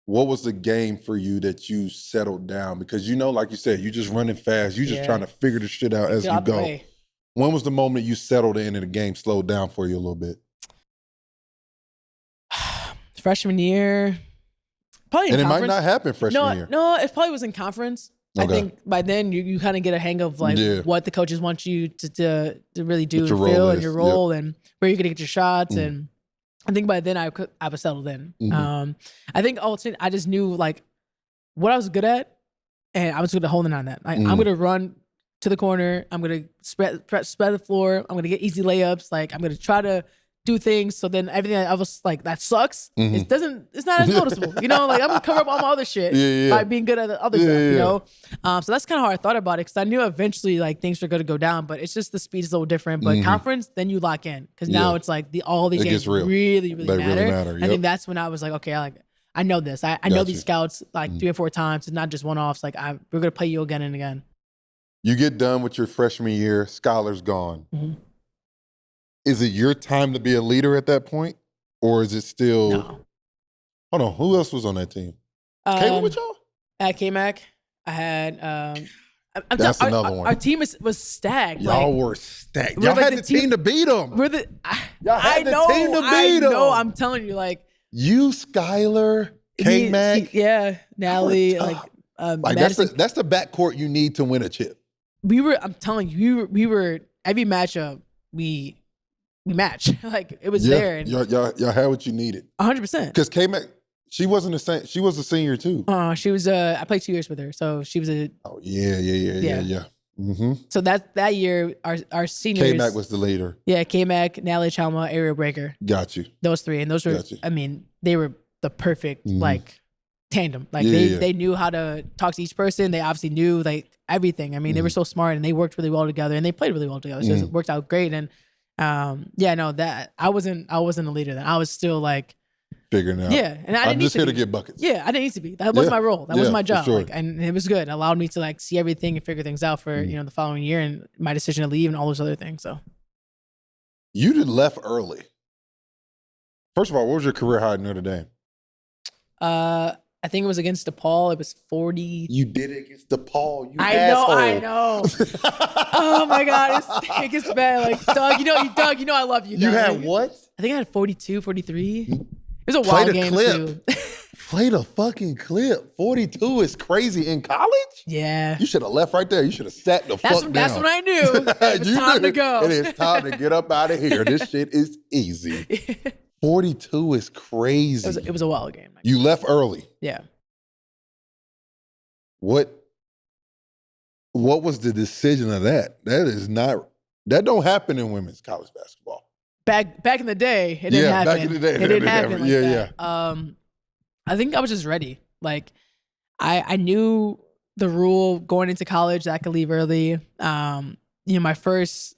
What was the game for you that you settled down? Because like you said, you just running fast. You just trying to figure this shit out as you go. When was the moment you settled in and the game slowed down for you a little bit? Freshman year. Probably in conference. It might not happen freshman year. No, it probably was in conference. I think by then you kind of get a hang of like what the coaches want you to really do and feel and your role and where you're gonna get your shots. And I think by then I was settled in. I think ultimately I just knew like what I was good at, and I was good at holding on that. Like I'm gonna run to the corner. I'm gonna spread the floor. I'm gonna get easy layups. Like I'm gonna try to do things. So then everything I was like, that sucks. It's not as noticeable. You know, like I'm gonna cover up all my other shit by being good at the other stuff. You know, so that's kind of how I thought about it, because I knew eventually like things were gonna go down, but it's just the speed is a little different. But conference, then you lock in, because now it's like all these games really matter. I think that's when I was like, okay, I know this. I know these scouts like 3 or 4 times. It's not just one offs. Like we're gonna play you again and again. You get done with your freshman year, Scholar's gone. Is it your time to be a leader at that point? Or is it still... No. Hold on, who else was on that team? Caleb with y'all? At K-Mac, I had... That's another one. Our team was stacked. Y'all were stacked. Y'all had the team to beat them. Y'all had the team to beat them. No, I'm telling you, like... You, Skylar, K-Mac. Nally, like that's the backcourt you need to win a chip. I'm telling you, we were every matchup we match. Like it was there. And y'all had what you needed. 100%. Because K-Mac, she wasn't the same. She was a senior too. She was. I played 2 years with her, so she was a. Oh yeah. So that year, our seniors. K-Mac was the leader. Yeah, K-Mac, Natalie Chalma, Aerial Breaker. Got you. Those 3, and those were. I mean, they were the perfect like tandem. Like they knew how to talk to each person. They obviously knew like everything. I mean, they were so smart, and they worked really well together, and they played really well together. So it worked out great. And that I wasn't a leader then. I was still like figuring out. Yeah, and I'm just here to get buckets. Yeah, I didn't need to be. That was my role. That was my job. Sure. Like, and it was good. It allowed me to like see everything and figure things out for the following year, and my decision to leave and all those other things. So you did left early. First of all, what was your career high at Notre Dame? I think it was against DePaul. It was 40. You did it against DePaul. You asshole. I know. Oh my God, it gets bad. Like Doug, you know I love you. Doug. You had what? I think I had 42, 43. It was a wild game too. Play the fucking clip. 42 is crazy in college? Yeah. You should have left right there. You should have sat the fuck down. That's when I knew it was time to go. It is time to get up out of here. This shit is easy. 42 is crazy. It was a wild game. You left early. Yeah. What was the decision of that? That don't happen in women's college basketball. Back in the day, it didn't happen. Back in the day, it didn't happen like that. Yeah. I think I was just ready. Like, I knew the rule going into college that I could leave early. My first,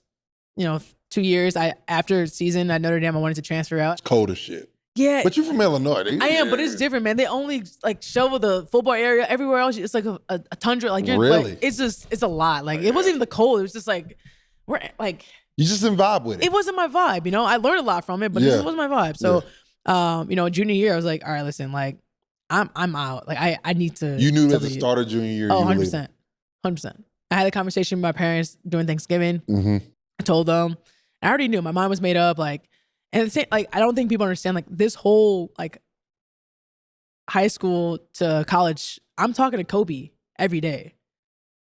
2 years, after season at Notre Dame, I wanted to transfer out. It's cold as shit. Yeah. But you're from Illinois. I am, but it's different, man. They only like shovel the football area. Everywhere else, it's like a tundra. Like you're really? Like, it's a lot. Like it wasn't even the cold. It was just like you just didn't vibe with it. It wasn't my vibe, I learned a lot from it, but this wasn't my vibe. So junior year, I was like, all right, listen, like I'm out. Like I need to. You knew at the start of junior year. Oh, 100%. 100%. I had a conversation with my parents during Thanksgiving. I told them. I already knew. My mind was made up. Like, and the same, like, I don't think people understand, like, this whole, like, high school to college, I'm talking to Kobe every day.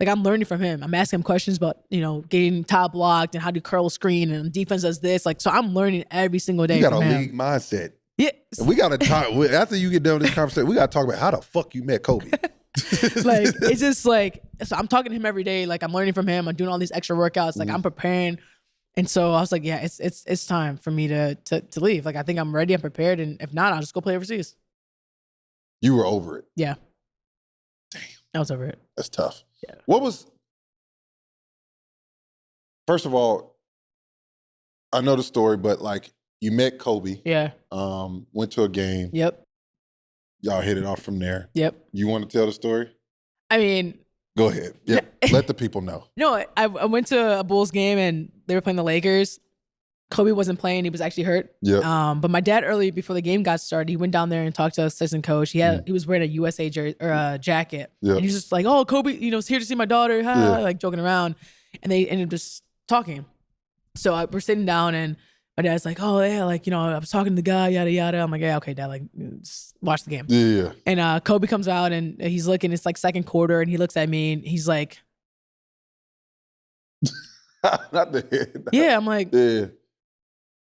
Like, I'm learning from him. I'm asking him questions about, getting top blocked and how to curl screen and defense does this. Like, so I'm learning every single day. You got from a him. league mindset. Yeah. We got to talk. After you get done with this conversation, we got to talk about how the fuck you met Kobe. Like, it's just like, so I'm talking to him every day. Like, I'm learning from him. I'm doing all these extra workouts. Like, I'm preparing. And so I was like, yeah, it's time for me to leave. Like, I think I'm ready. I'm prepared. And if not, I'll just go play overseas. You were over it. Yeah. Damn. I was over it. That's tough. Yeah. First of all, I know the story, but like you met Kobe. Yeah. Went to a game. Yep. Y'all hit it off from there. Yep. You want to tell the story? I mean, go ahead. Yeah. Let the people know. No, I went to a Bulls game and they were playing the Lakers. Kobe wasn't playing; he was actually hurt. Yeah. But my dad, early before the game got started, he went down there and talked to the assistant coach. He was wearing a USA jersey or a jacket. Yeah. And he was just like, "Oh, Kobe, is here to see my daughter," like joking around. And they ended up just talking. So we're sitting down and My dad's like, oh yeah, like, I was talking to the guy, yada yada. I'm like, yeah, okay, dad, like, just watch the game. Yeah. And Kobe comes out and he's looking. It's like second quarter, and he looks at me and he's like, Not the head. yeah. I'm like, Yeah.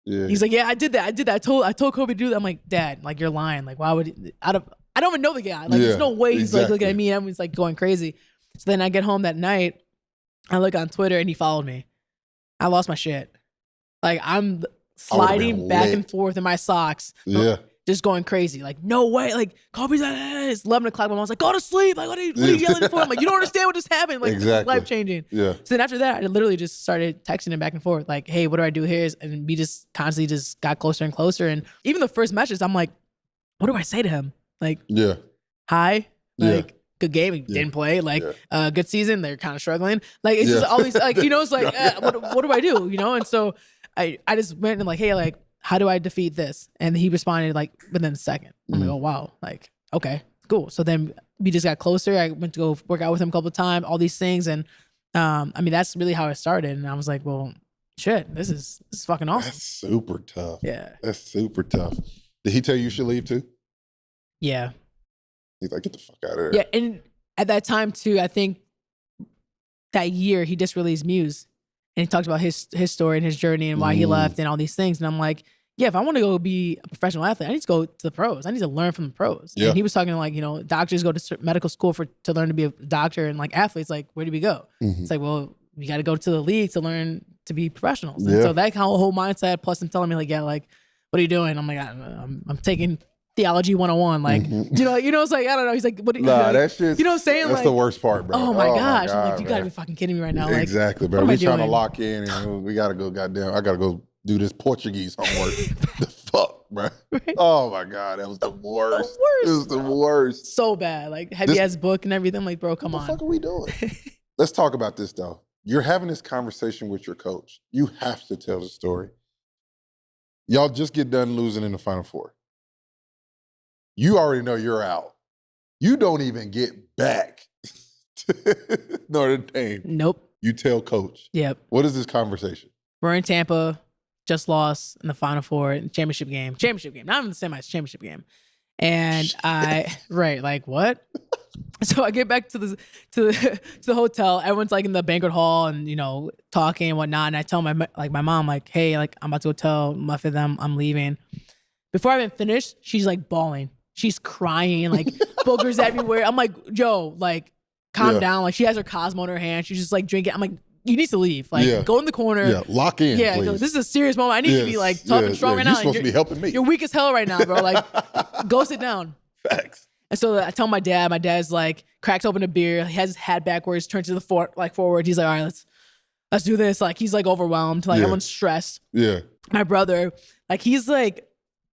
Yeah. he's like, yeah, I did that. I told Kobe to do that. I'm like, Dad, like, you're lying. Like, why would I don't even know the guy. Like, there's no way he's like looking at me and everyone's like going crazy. So then I get home that night. I look on Twitter and he followed me. I lost my shit. Like, I'm sliding back and forth in my socks. Yeah. Just going crazy. Like, no way. Like, Kobe's like, it's 11 o'clock. My mom's like, go to sleep. Like, what are you yelling for? I'm like, you don't understand what just happened. Like, this is life changing. Yeah. So then after that, I literally just started texting him back and forth. Like, hey, what do I do here? And we just constantly just got closer and closer. And even the first matches, I'm like, what do I say to him? Like, Yeah. hi. Yeah. Like, good game. He didn't play. Like, good season. They're kind of struggling. Like, it's just all these, like, it's like, what do I do? And so I just went and like, hey, like, how do I defeat this? And he responded like within a second. I'm like, oh, wow. Like, okay, cool. So then we just got closer. I went to go work out with him a couple of times, all these things. And I mean, that's really how it started. And I was like, well, shit, this is fucking awesome. That's super tough. Yeah. That's super tough. Did he tell you should leave too? Yeah. He's like, get the fuck out of there. Yeah. And at that time too, I think that year he just released Muse. And he talks about his story and his journey and why he left and all these things. And I'm like, yeah, if I want to go be a professional athlete, I need to go to the pros. I need to learn from the pros. Yeah. And he was talking like, doctors go to medical school to learn to be a doctor, and like athletes, like, where do we go? It's like, well, you got to go to the league to learn to be professionals. And so that whole mindset, plus him telling me like, yeah, like, what are you doing? I'm like, I'm taking theology 101. Like, it's like, I don't know. He's like, what? That shit. You know what I'm saying? That's like, the worst part, bro. Oh my gosh. God, I'm like, you gotta man. be fucking kidding me right now. Like, exactly, bro. We're trying to lock in and we gotta go, goddamn, I gotta go do this Portuguese homework. The fuck, bro. Right? Oh my God, that was the worst. It was the worst. So bad. Like, heavy ass book and everything. I'm like, bro, come on. What the fuck are we doing? Let's talk about this though. You're having this conversation with your coach. You have to tell the story. Y'all just get done losing in the Final Four. You already know you're out. You don't even get back to Notre Dame. Nope. You tell coach. Yep. What is this conversation? We're in Tampa, just lost in the Final Four, championship game. Not even the semis, championship game. And like, what? So I get back to the hotel. Everyone's like in the banquet hall and talking and whatnot. And I tell my mom like, hey, like, I'm about to go tell Muffet them I'm leaving. Before I even finished, she's like bawling. She's crying, like boogers everywhere. I'm like, Joe, like, calm down. Like, she has her Cosmo in her hand. She's just like drinking. I'm like, you need to leave. Like, go in the corner. Yeah, lock in. Yeah, please. this is a serious moment. I need to be like tough and strong right now. You're supposed to be helping me. You're weak as hell right now, bro. Like, go sit down. Facts. And so I tell my dad. My dad's like, cracks open a beer. He has his hat backwards, turns to the forward. He's like, all right, let's do this. Like, he's like overwhelmed. Like, everyone's stressed. Yeah. My brother, like, he's like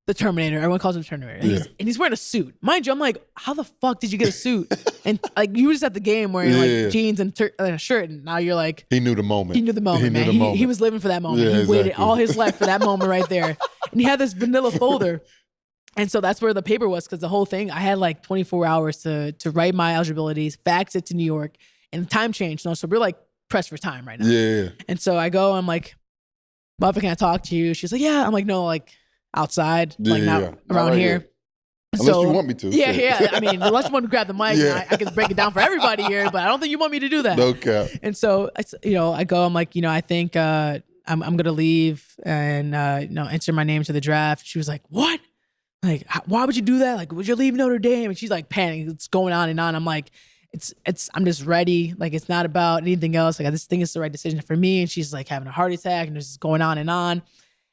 the Terminator. Everyone calls him Terminator. And he's wearing a suit. Mind you, I'm like, how the fuck did you get a suit? And like, you were just at the game wearing like jeans and a shirt, and now you're like, he knew the moment. Man. He was living for that moment. He waited all his life for that moment right there. And he had this vanilla folder. And so that's where the paper was, because the whole thing, I had like 24 hours to write my eligibilities, fax it to New York, and the time changed. So we're like pressed for time right now. Yeah. And so I go, I'm like, Muffet, can I talk to you? She's like, yeah. I'm like, no, like, outside, like not around here. Unless you want me to. Yeah. I mean, unless you want to grab the mic, I can break it down for everybody here, but I don't think you want me to do that. No cap. And so, I go, I'm like, I think I'm going to leave and, enter my name to the draft. She was like, what? Like, why would you do that? Like, would you leave Notre Dame? And she's like panicking. It's going on and on. I'm like, I'm just ready. Like, it's not about anything else. Like, I just think it's the right decision for me. And she's like having a heart attack and it's going on and on.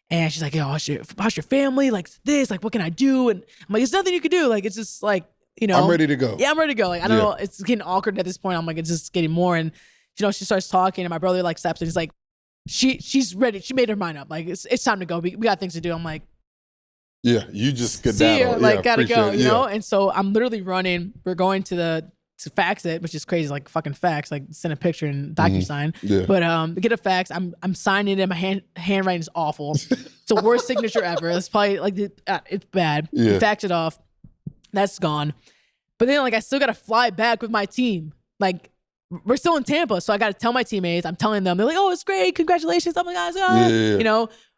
And she's like, yo, how's your family? Like this, like, what can I do? And I'm like, there's nothing you can do. Like, it's just like, I'm ready to go. Yeah, I'm ready to go. Like, I don't know. It's getting awkward at this point. I'm like, it's just getting more. And, she starts talking and my brother like steps in. He's like, she's ready. She made her mind up. Like, it's time to go. We got things to do. I'm like, yeah, you just get see down. you, like, gotta go, you know? And so I'm literally running. We're going to fax it, which is crazy, like fucking fax, like send a picture and DocuSign. But get a fax. I'm signing it. My handwriting is awful. It's the worst signature ever. It's probably like it's bad. Yeah. Fax it off. That's gone. But then like I still gotta fly back with my team. Like we're still in Tampa, so I gotta tell my teammates. I'm telling them. They're like, "Oh, it's great, congratulations!" I'm like,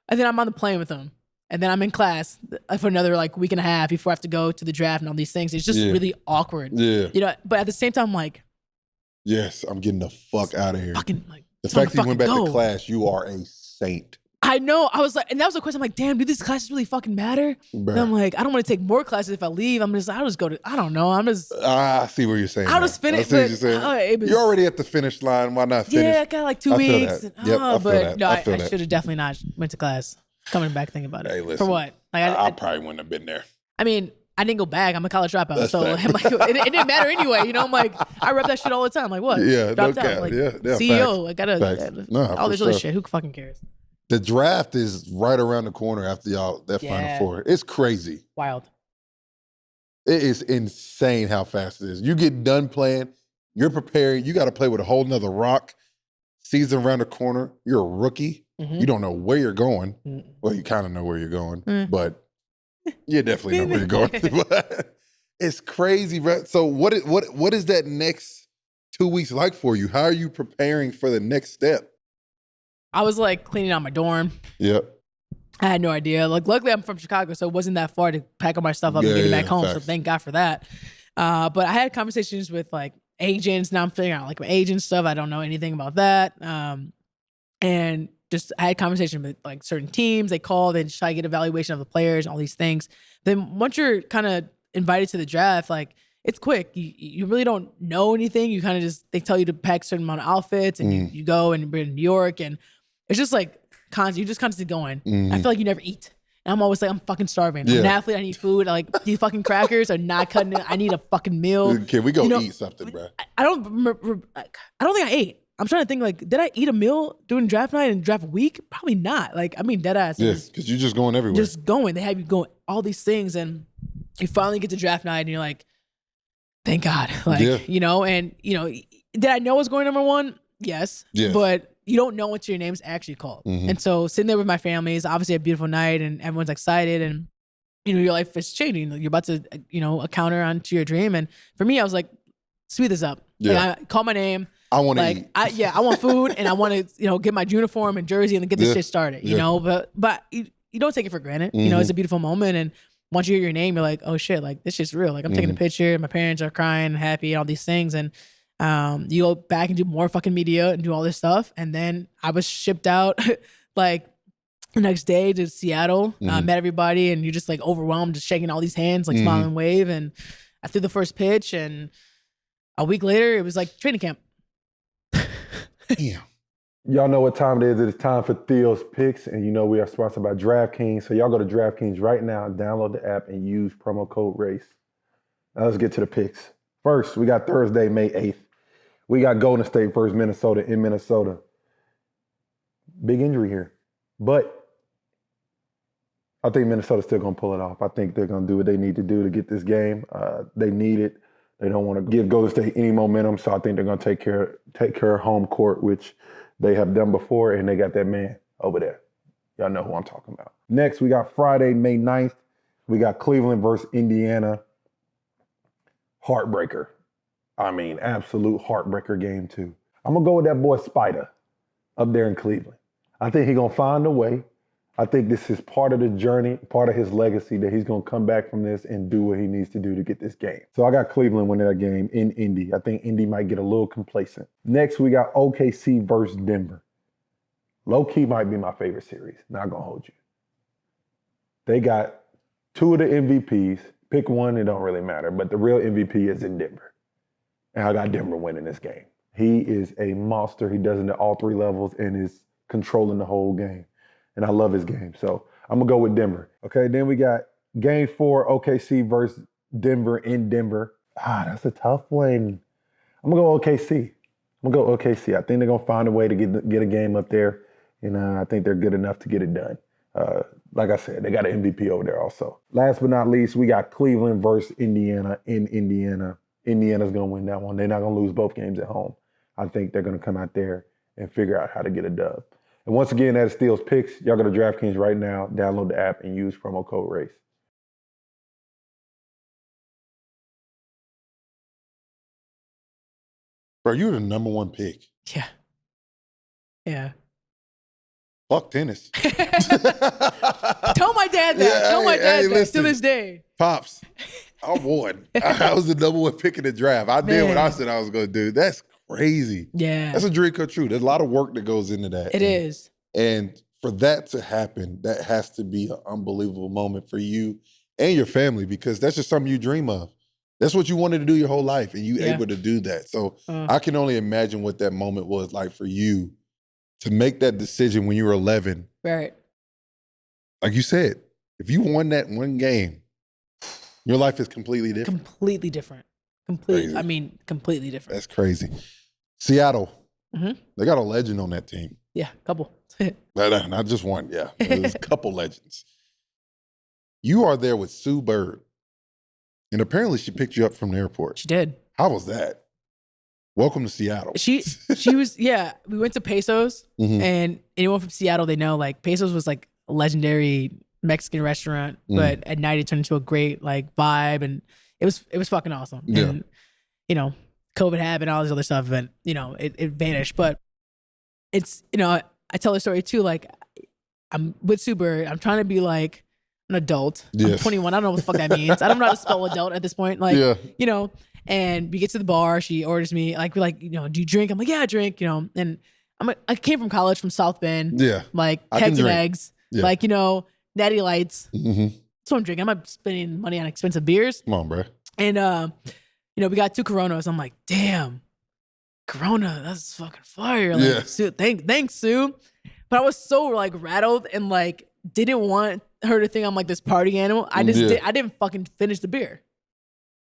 And then I'm on the plane with them. And then I'm in class for another like week and a half before I have to go to the draft and all these things. It's just really awkward. Yeah. You know, but at the same time, I'm like, yes, I'm getting the fuck out of here. fucking like the fact that you went back to class, you are a saint. I know. I was like, and that was the question. I'm like, damn, do these classes really fucking matter? Bruh. And I'm like, I don't want to take more classes if I leave. I'll just go to, I don't know. I see what you're saying. I'll just finish. I see what you're saying. You're already at the finish line. Why not finish? Yeah, I got like 2 weeks. That. Yep, I feel that. No, I feel that. should have definitely not went to class. Coming back thinking about it. Hey, listen, for what? Like I probably wouldn't have been there. I mean, I didn't go back. I'm a college dropout. That's so I'm like, it didn't matter anyway. You know, I'm like, I rep that shit all the time. Like, what? Yeah, dropped no out. cap. Like, yeah, CEO. Facts. I gotta all this other shit. Who fucking cares? The draft is right around the corner after that Final Four. It's crazy. Wild. It is insane how fast it is. You get done playing, you're preparing, you got to play with a whole nother rock. Season around the corner, you're a rookie. Mm-hmm. You don't know where you're going. Well, you kind of know where you're going, but you definitely know where you're going. It's crazy, right? So what is that next 2 weeks like for you? How are you preparing for the next step? I was like cleaning out my dorm. Yep. I had no idea. Like, luckily I'm from Chicago, so it wasn't that far to pack up my stuff up and get it back home. Facts. So thank God for that. But I had conversations with like agents. Now I'm figuring out like my agent stuff. I don't know anything about that. And just I had conversations with like certain teams. They called and try to get evaluation of the players, all these things. Then once you're kind of invited to the draft, like it's quick. You really don't know anything. You kind of just, they tell you to pack a certain amount of outfits and you go and we're in New York and it's just like you're just constantly going. I feel like you never eat. And I'm always like, I'm fucking starving. I'm an athlete. I need food. Like these fucking crackers are not cutting it. I need a fucking meal. Can we go eat something, bro? I don't remember. I don't think I ate. I'm trying to think like, did I eat a meal during draft night and draft week? Probably not. Like, I mean, dead ass. Yes, because you're just going everywhere. Just going. They have you going all these things and you finally get to draft night and you're like, thank God. Like, you know, and you know, did I know I was going number one? Yes. But you don't know until your name's actually called. And so sitting there with my family is obviously a beautiful night and everyone's excited and, you know, your life is changing. You're about to, you know, a counter onto your dream. And for me, I was like, speed this up. Like, I call my name. I want to eat. I want food and I want to, you know, get my uniform and jersey and get this shit started, you know, but you don't take it for granted. You know, it's a beautiful moment. And once you hear your name, you're like, oh shit, like this shit's real. Like I'm taking a picture. My parents are crying, happy, all these things. And you go back and do more fucking media and do all this stuff. And then I was shipped out like the next day to Seattle. Met everybody and you're just like overwhelmed, just shaking all these hands, like smile and wave. And I threw the first pitch and a week later, it was like training camp. Damn. Y'all know what time it is. It's time for Theo's Picks, and you know we are sponsored by DraftKings. So y'all go to DraftKings right now, download the app, and use promo code RACE. Now let's get to the picks. First, we got Thursday, May 8th. We got Golden State versus Minnesota in Minnesota. Big injury here, but I think Minnesota's still going to pull it off. I think they're going to do what they need to do to get this game. They need it. They don't want to give Golden State any momentum, so I think they're going to take care of home court, which they have done before, and they got that man over there. Y'all know who I'm talking about. Next, we got Friday, May 9th. We got Cleveland versus Indiana. Heartbreaker. I mean, absolute heartbreaker game, too. I'm going to go with that boy Spider up there in Cleveland. I think he's going to find a way. I think this is part of the journey, part of his legacy that he's going to come back from this and do what he needs to do to get this game. So I got Cleveland winning that game in Indy. I think Indy might get a little complacent. Next, we got OKC versus Denver. Low-key might be my favorite series. Not going to hold you. They got two of the MVPs. Pick one, it don't really matter. But the real MVP is in Denver. And I got Denver winning this game. He is a monster. He does it at all three levels and is controlling the whole game. And I love his game. So I'm going to go with Denver. Okay, then we got Game 4, OKC versus Denver in Denver. That's a tough one. I'm going to go OKC. I'm going to go OKC. I think they're going to find a way to get a game up there. And I think they're good enough to get it done. Like I said, they got an MVP over there also. Last but not least, we got Cleveland versus Indiana in Indiana. Indiana's going to win that one. They're not going to lose both games at home. I think they're going to come out there and figure out how to get a dub. And once again, that is Steele's Picks. Y'all go to DraftKings right now, download the app, and use promo code RACE. Bro, you're the number one pick. Yeah. Fuck tennis. Tell my dad that. Tell my dad that listen. to this day. Pops, I won. I was the number one pick in the draft. I did what I said I was going to do. That's crazy. Yeah. That's a dream come true. There's a lot of work that goes into that. It is. And for that to happen, that has to be an unbelievable moment for you and your family, because that's just something you dream of. That's what you wanted to do your whole life, and you able to do that. So I can only imagine what that moment was like for you to make that decision when you were 11. Right. Like you said, if you won that one game, your life is completely different. Completely different. Completely. Crazy. Completely different. That's crazy. Seattle, they got a legend on that team. Yeah, couple. Not just one, yeah. There's a couple legends. You are there with Sue Bird, and apparently she picked you up from the airport. She did. How was that? Welcome to Seattle. She was, yeah, we went to Pesos, and anyone from Seattle, they know, like, Pesos was like a legendary Mexican restaurant, but at night it turned into a great like vibe, and it was fucking awesome. Yeah. And you know, COVID happened, all this other stuff, and you know, it vanished. But it's, you know, I tell the story too, like I'm with Sue Bird, I'm trying to be like an adult. I'm 21. I don't know what the fuck that means. I don't know how to spell adult at this point. Like, you know, and we get to the bar, she orders me, like, we're like, you know, do you drink? I'm like, yeah, I drink, you know, and I came from college from South Bend. Yeah. Like kegs and eggs, like, you know, Natty Lights. That's what I'm drinking. I'm not spending money on expensive beers. Come on, bro. And, you know, we got 2 Coronas. I'm like, damn, Corona, that's fucking fire. Like, Sue, thanks, Sue. But I was so like rattled and like didn't want her to think I'm like this party animal. I didn't fucking finish the beer.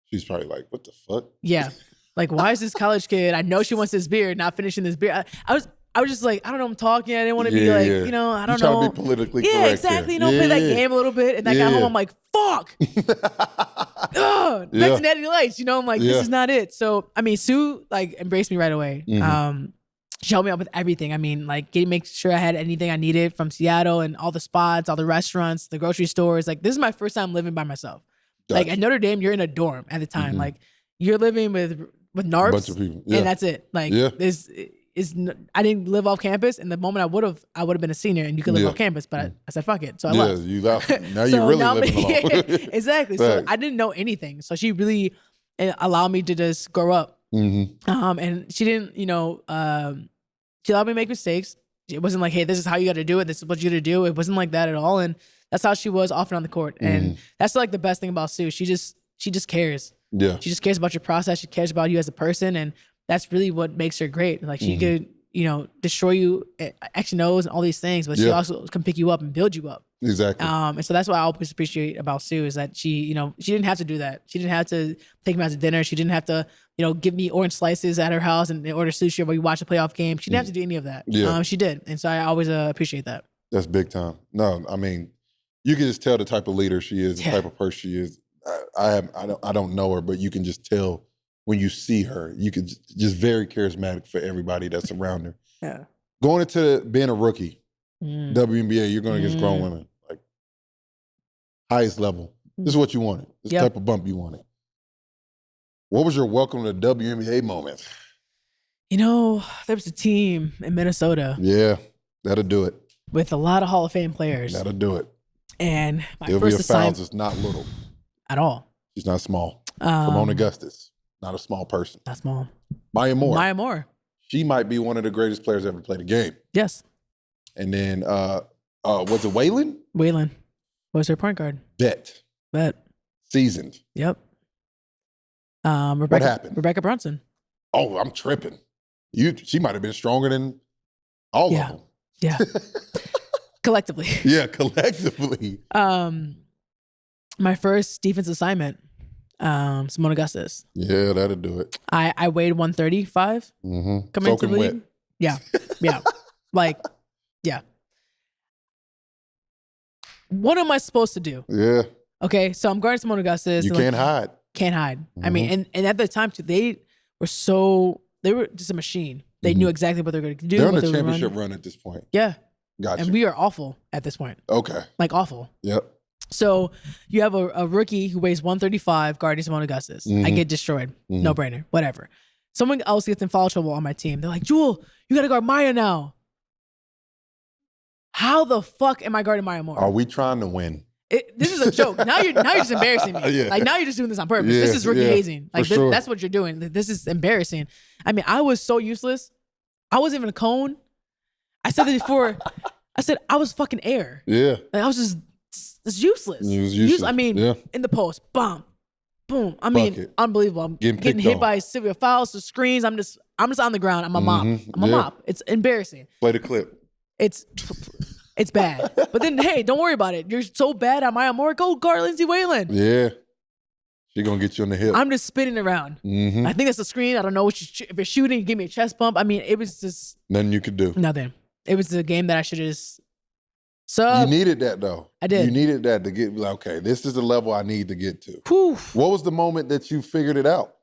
She's probably like, what the fuck? Yeah. Like, why is this college kid? I know she wants this beer, not finishing this beer. I was just like, I don't know, I'm talking. I didn't want to be like, you know, I don't know. Trying to be politically correct. Yeah, exactly. You know, play that game a little bit. And I got home, I'm like, fuck. That's Natty Lights. You know, I'm like, this is not it. So, I mean, Sue, like, embraced me right away. She helped me out with everything. I mean, like, make sure I had anything I needed from Seattle and all the spots, all the restaurants, the grocery stores. Like, this is my first time living by myself. Gotcha. Like, at Notre Dame, you're in a dorm at the time. Like, you're living with NARPs. Bunch of people. And that's it. Like, I didn't live off campus, and the moment I would have been a senior, and you could live off campus. But I said, fuck it. So I left. You left. Now you're really living alone. Exactly. So I didn't know anything. So she really allowed me to just grow up. And she didn't, you know, she allowed me to make mistakes. It wasn't like, hey, this is how you got to do it. This is what you got to do. It wasn't like that at all. And that's how she was off and on the court. And that's like the best thing about Sue. She just cares. Yeah. She just cares about your process. She cares about you as a person. And that's really what makes her great. Like, she could, you know, destroy you at X and O's and all these things, but she also can pick you up and build you up. Exactly. And so that's what I always appreciate about Sue, is that she, you know, she didn't have to do that. She didn't have to take me out to dinner. She didn't have to, you know, give me orange slices at her house and order sushi while we watch a playoff game. She didn't have to do any of that. She did. And so I always appreciate that. That's big time. No, I mean, you can just tell the type of leader she is, the type of person she is. I don't know her, but you can just tell when you see her. You can just very charismatic for everybody that's around her. Yeah. Going into being a rookie, WNBA, you're going against grown women, like highest level. This is what you wanted. This type of bump you wanted. What was your welcome to the WNBA moment? You know, There was a team in Minnesota. Yeah, that'll do it. With a lot of Hall of Fame players. That'll do it. And my Sylvia first assignment Fowles is not little. At all. She's not small. Ramon Augustus, not a small person. Not small. Maya Moore. She might be one of the greatest players ever to play the game. Yes. And then, was it Waylon? Waylon was her point guard. Bet. Seasoned. Yep. What happened? Rebecca Brunson. Oh, I'm tripping. She might have been stronger than all of them. Yeah. Collectively. Yeah, collectively. My first defense assignment, Simone Augustus. Yeah, that'll do it. I weighed 135 coming into the league. Yeah. Like, yeah. What am I supposed to do? Yeah. Okay, so I'm guarding Simone Augustus. You can't hide. Can't hide. I mean, and at the time too, they were just a machine. They knew exactly what they were going to do. They're on the championship run at this point. Yeah. Gotcha. And we are awful at this point. Okay. Like awful. Yep. So you have a rookie who weighs 135 guarding Simone Augustus. I get destroyed. No brainer. Whatever. Someone else gets in foul trouble on my team. They're like, Jewell, you got to guard Maya now. how the fuck am I guarding Maya Moore? Are we trying to win? This is a joke. Now you're just embarrassing me. Yeah. Like now you're just doing this on purpose. Yeah, This is rookie hazing. Like sure. that's what you're doing. This is embarrassing. I mean, I was so useless. I wasn't even a cone. I said this before. I said I was fucking air. Yeah. Like I was just useless. It was useless. I mean, Yeah. in the post, bomb, boom. I mean, Bucket. unbelievable. I'm Getting getting picked hit on. by Sylvia fouls, the screens. I'm just on the ground. I'm a mop. I'm a Yeah. mop. It's embarrassing. Play the clip. It's bad. But then, hey, don't worry about it. You're so bad at Maya Moore. Go guard Lindsay Whalen. Yeah. She gonna get you on the hip. I'm just spinning around. Mm-hmm. I think that's the screen. I don't know what if you're shooting, you give me a chest bump. I mean, it was just Nothing you could do. nothing. It was the game that I should have just You needed that though. I did. You needed that to get like, okay, this is the level I need to get to. Poof. What was the moment that you figured it out?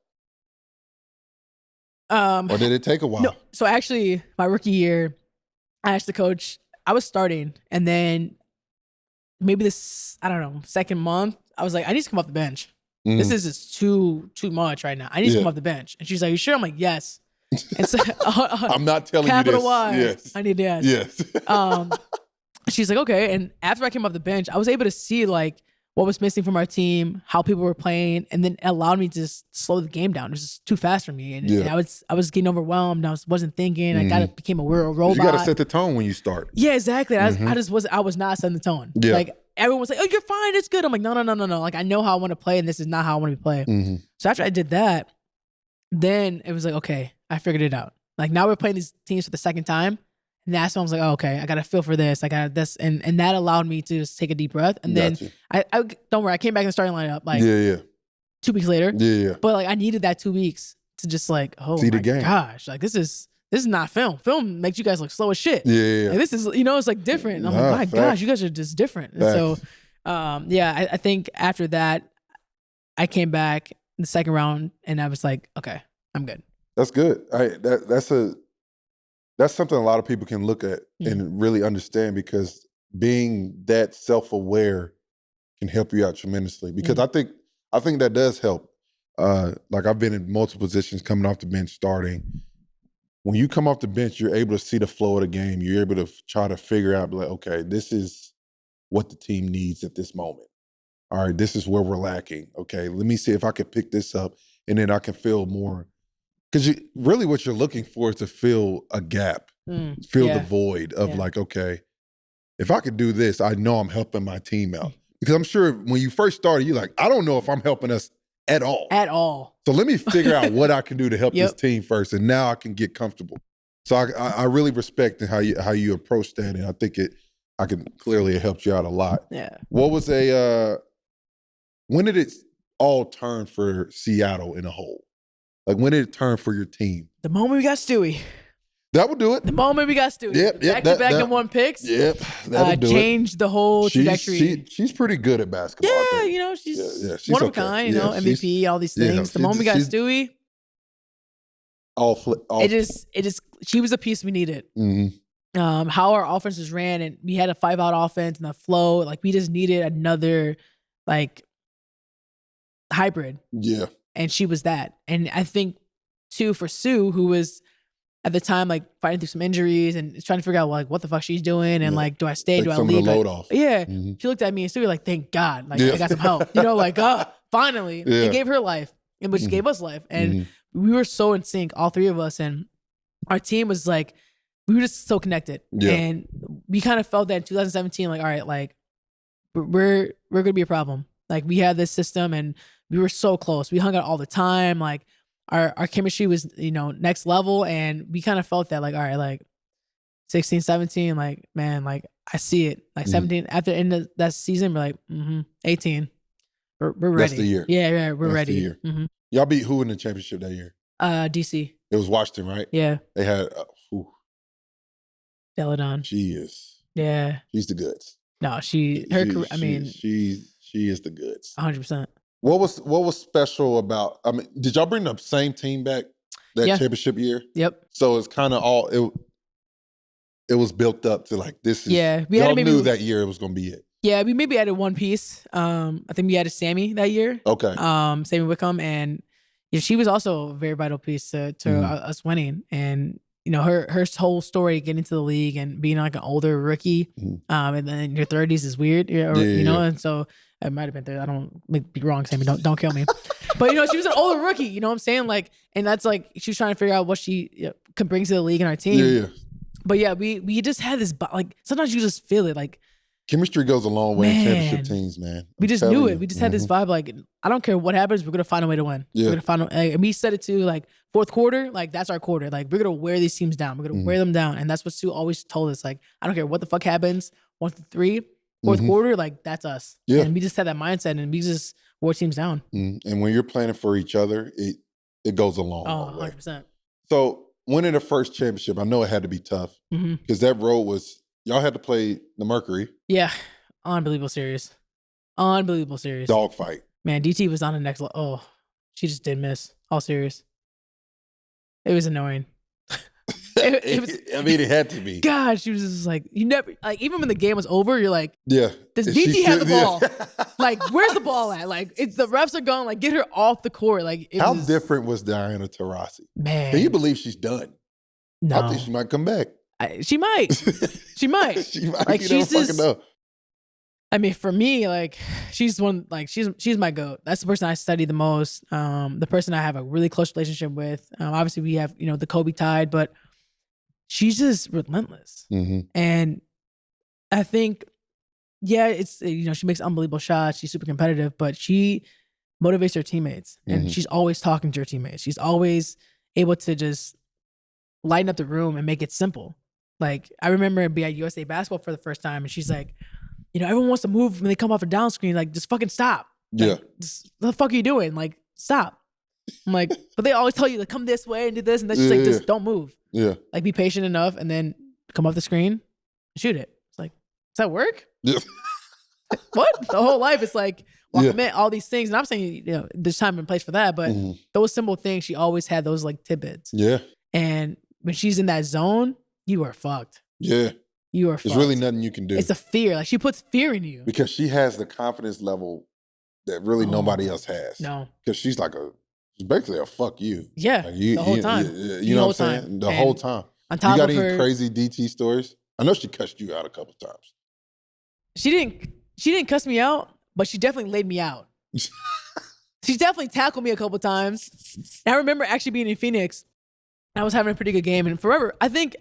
Or did it take a while? No. So actually, my rookie year, I asked the coach. I was starting, and then maybe this, I don't know, second month, I was like, I need to come off the bench. Mhm. This is just too much right now. I need to come off the bench. And she's like, you sure? I'm like, yes. And so, I'm not telling you capital this. Y. Yes. I need to ask. Yes. She's like, okay. And after I came off the bench, I was able to see like what was missing from our team, how people were playing, and then it allowed me to just slow the game down. It was just too fast for me. And, Yeah. and I was getting overwhelmed. I wasn't thinking. I became a weird robot. You got to set the tone when you start. Yeah, exactly. I was not setting the tone. Yeah. Like everyone was like, oh, you're fine. It's good. I'm like, no. Like I know how I want to play, and this is not how I want to be playing. Mm-hmm. So after I did that, then it was like, okay, I figured it out. Like now we're playing these teams for the second time. And that's when I was like, oh, okay, I got to feel for this. I got this. And that allowed me to just take a deep breath. And then I don't worry, I came back in the starting lineup like 2 weeks later. Yeah. But like I needed that 2 weeks to just like, oh See the my game. gosh, like this is not film. Film makes you guys look slow as shit. Yeah. Like, this is, it's like different. And I'm Nah, like, my facts. gosh, you guys are just different. And so, I think after that, I came back in the second round and I was like, okay, I'm good. That's good. That's something a lot of people can look at and really understand, because being that self-aware can help you out tremendously. Because I think that does help. Like I've been in multiple positions coming off the bench, starting. When you come off the bench, you're able to see the flow of the game. You're able to try to figure out, like, okay, this is what the team needs at this moment. All right, this is where we're lacking. Okay, let me see if I can pick this up, and then I can feel more. Because really what you're looking for is to fill a gap, fill the void of like, okay, if I could do this, I know I'm helping my team out. Because I'm sure when you first started, you're like, I don't know if I'm helping us at all. At all. So let me figure out what I can do to help this team first, and now I can get comfortable. So I really respect how you approach that, and I think I can clearly it helped you out a lot. Yeah. What was when did it all turn for Seattle in a whole? Like when did it turn for your team? The moment we got Stewie. That would do it. The moment we got Stewie. Yep. Back to back and 1 picks. Yep. That'll do changed the whole trajectory. She's pretty good at basketball. Yeah, I think. she's she's one of a okay. kind, Yeah, MVP, all these things. The moment we got Stewie, she was a piece we needed. Mm-hmm. How our offenses ran, and we had a 5-out offense and the flow. Like we just needed another like hybrid. Yeah. And she was that. And I think too for Sue, who was at the time like fighting through some injuries and trying to figure out like what the fuck she's doing and like, do I stay? Take do I some leave? of the load off. Yeah. Mm-hmm. She looked at me and Sue was like, thank God. Like I got some help. Like, finally. Yeah. It gave her life. And which gave us life. And we were so in sync, all three of us. And our team was like, we were just so connected. Yeah. And we kind of felt that in 2017, like, all right, like we're gonna be a problem. Like we have this system and we were so close. We hung out all the time. Like our chemistry was, next level. And we kind of felt that like, all right, like 16, 17, like, man, like I see it. Like 17, after the end of that season, we're like, 18. We're ready. That's the year. Yeah, we're That's ready. the year. Y'all beat who in the championship that year? DC. It was Washington, right? Yeah. They had Deladon. She's the goods. No, career, I mean, she is the goods. 100%. What was special about? I mean, did y'all bring the same team back that championship year? Yep. So it's kind of all it was built up to like this is. Yeah, y'all knew that year it was going to be it. Yeah, we maybe added one piece. I think we added Sammy that year. Okay. Sammy Wickham, and she was also a very vital piece to us winning. And her whole story getting to the league and being like an older rookie, and then in your 30s is weird, and so it might have been 30. I don't be wrong, Sammy. Don't kill me. But she was an older rookie. You know what I'm saying? Like, and that's like she was trying to figure out what she can bring to the league and our team. Yeah. But yeah, we just had this like sometimes you just feel it like. Chemistry goes a long way in championship teams, man. We just knew it. We just had this vibe like, I don't care what happens, we're going to find a way to win. Yeah. We're going to find and we said it too, like, fourth quarter, like, that's our quarter. Like, we're going to wear these teams down. We're going to wear them down. And that's what Sue always told us. Like, I don't care what the fuck happens, 1 through 3, fourth quarter, like, that's us. Yeah. And we just had that mindset and we just wore teams down. And when you're planning for each other, it goes a long way. 100%. So winning the first championship, I know it had to be tough because that road was, y'all had to play the Mercury. Yeah. Unbelievable series. Dogfight. Man, DT was on the next level. Oh, she just did miss. All serious. It was annoying. it was, it had to be. God, she was just like, you never, like, even when the game was over, you're like, yeah. Does DT have the ball? Like, where's the ball at? Like, the refs are going, like, get her off the court. Like, how different was Diana Taurasi? Man. Can you believe she's done? No. I think she might come back. She might. She might. She might. Like, she's just, know. I mean, for me, like, she's my GOAT. That's the person I study the most. The person I have a really close relationship with. Obviously, we have, the Kobe Tide, but she's just relentless. And I think, yeah, it's, she makes unbelievable shots. She's super competitive, but she motivates her teammates. And she's always talking to her teammates. She's always able to just lighten up the room and make it simple. Like, I remember being at USA Basketball for the first time, and she's like, everyone wants to move when they come off a down screen. Like, just fucking stop. Yeah. Like, what the fuck are you doing? Like, stop. I'm like, but they always tell you to come this way and do this. And then she's like, just don't move. Yeah. Like, be patient enough and then come off the screen and shoot it. It's like, does that work? Yeah. What? The whole life, it's like, well, I commit all these things. And I'm saying, there's time and place for that. But those simple things, she always had those, like, tidbits. Yeah. And when she's in that zone, you are fucked. Yeah. You are fucked. There's really nothing you can do. It's a fear. Like, she puts fear in you. Because she has the confidence level that really nobody else has. No. Because she's like she's basically a fuck you. Yeah. Like the whole time. You know what I'm saying? The whole time. On top you got of any her crazy DT stories? I know she cussed you out a couple times. She didn't cuss me out, but she definitely laid me out. She definitely tackled me a couple times. And I remember actually being in Phoenix. I was having a pretty good game. And forever, I think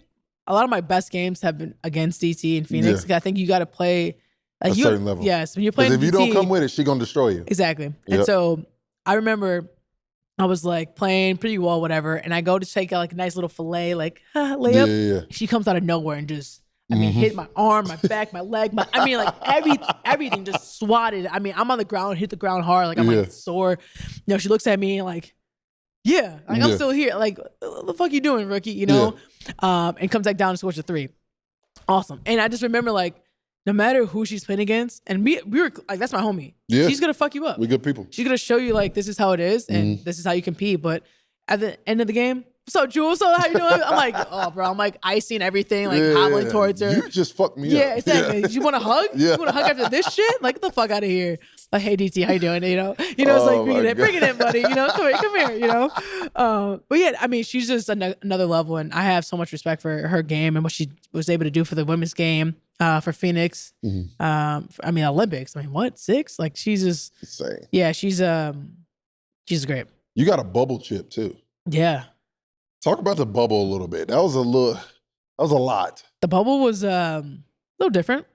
a lot of my best games have been against DT in Phoenix. I think you got to play a certain level. Yes, when you're playing because if DT, you don't come with it, she's going to destroy you. Exactly. Yep. And so I remember I was like playing pretty well, whatever. And I go to take like a nice little fillet, like layup. Yeah. She comes out of nowhere and just, hit my arm, my back, my leg, like everything just swatted. I mean, I'm on the ground, hit the ground hard. Like, I'm like sore. She looks at me like, I'm still here. Like, what the fuck you doing, rookie? And comes back down and scores a 3. Awesome. And I just remember, like, no matter who she's playing against, and we were like, that's my homie. Yeah. She's gonna fuck you up. We're good people. She's gonna show you like this is how it is and this is how you compete. But at the end of the game, so Jewell, so how you doing? I'm like, oh bro, I'm like icing everything, like hobbling towards her. You just fucked me up. Yeah, exactly. You want a hug? Yeah. You want a hug after this shit? Like, get the fuck out of here. Like, hey DT, how you doing? It's like bring it in, buddy. Come here. But yeah, I mean, she's just another level, and I have so much respect for her game and what she was able to do for the women's game, for Phoenix. Olympics. What 6? Like, she's just insane. Yeah, she's great. You got a bubble chip too. Yeah. Talk about the bubble a little bit. That was a lot. The bubble was a little different.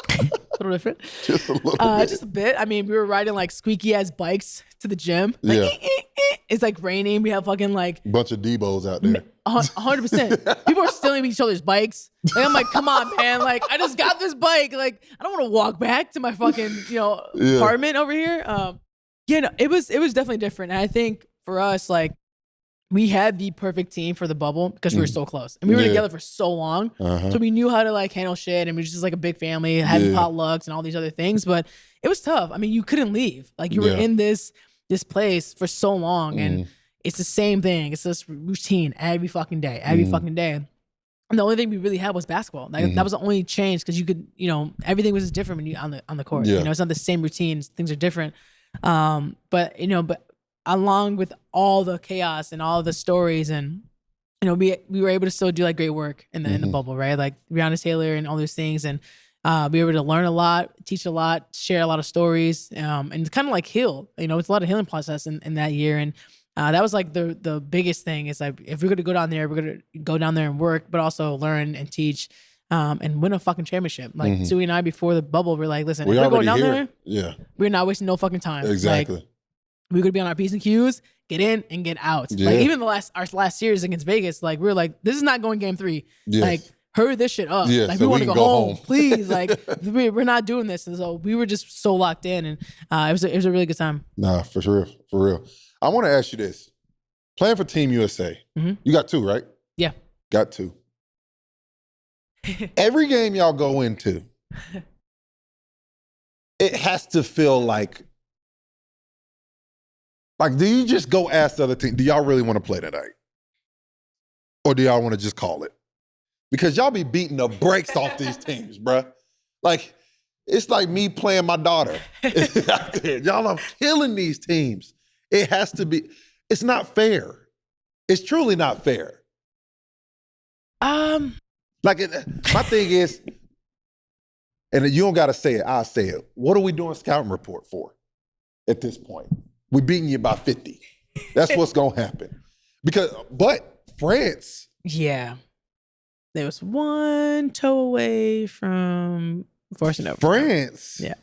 A little different. Just a little bit. Just a bit. I mean, we were riding like squeaky ass bikes to the gym. Like, it's like raining. We have fucking like bunch of Debos out there. 100%. People are stealing each other's bikes. Like, I'm like, come on, man. Like, I just got this bike. Like, I don't want to walk back to my fucking, apartment over here. It was definitely different. And I think for us, like, we had the perfect team for the bubble because we were so close and we were together for so long. So we knew how to like handle shit, and we were just like a big family, having potlucks and all these other things. But it was tough. I mean, you couldn't leave. Like, you were in this place for so long, and it's the same thing. It's this routine every fucking day, fucking day. And the only thing we really had was basketball. Like, that was the only change, because you could, everything was just different when you on the court. It's not the same routines. Things are different. But along with all the chaos and all the stories and we were able to still do like great work in the bubble, right? Like Breonna Taylor and all those things, and we were able to learn a lot, teach a lot, share a lot of stories, and kind of like heal. It's a lot of healing process in that year, and that was like the biggest thing. Is like if we're gonna go down there, we're gonna go down there and work, but also learn and teach, and win a fucking championship. Like Sui and I before the bubble, we're like, listen, if we're going down there, we're not wasting no fucking time. Exactly. Like, we're gonna be on our P's and Q's, get in and get out. Yeah. Like even our last series against Vegas, like we were like, this is not going game 3. Yes. Like hurry this shit up. Yeah, like so we want to can go home, home. please. Like we're not doing this. And so we were just so locked in, and it was a really good time. Nah, for sure, for real. I want to ask you this: playing for Team USA, you got 2, right? Yeah, got 2. Every game y'all go into, it has to feel like, do you just go ask the other team, do y'all really want to play tonight? Or do y'all want to just call it? Because y'all be beating the brakes off these teams, bruh. Like, it's like me playing my daughter. Y'all are killing these teams. It has to be, it's not fair. It's truly not fair. My thing is, and you don't got to say it, I'll say it. What are we doing scouting report for at this point? We're beating you by 50. That's what's going to happen. But France. Yeah. There was one toe away from forcing over. France. Yeah.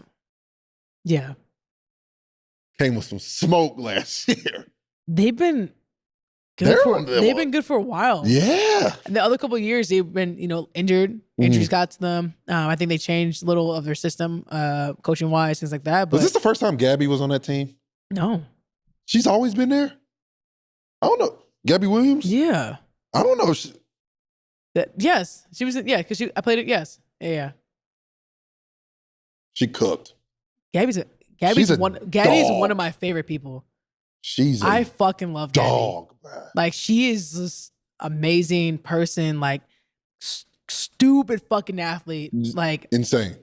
Yeah. Came with some smoke last year. They've been good they've been good for a while. Yeah. The other couple of years they've been, injured. Injuries got to them. I think they changed a little of their system, coaching wise, things like that. But was this the first time Gabby was on that team? No. She's always been there? I don't know. Gabby Williams? Yeah. I don't know. Yes. She was, because I played it, yes. Yeah. She cooked. Gabby's one of my favorite people. I fucking love Gabby. Dog, man. Like, she is this amazing person, like, stupid fucking athlete. Like, insane.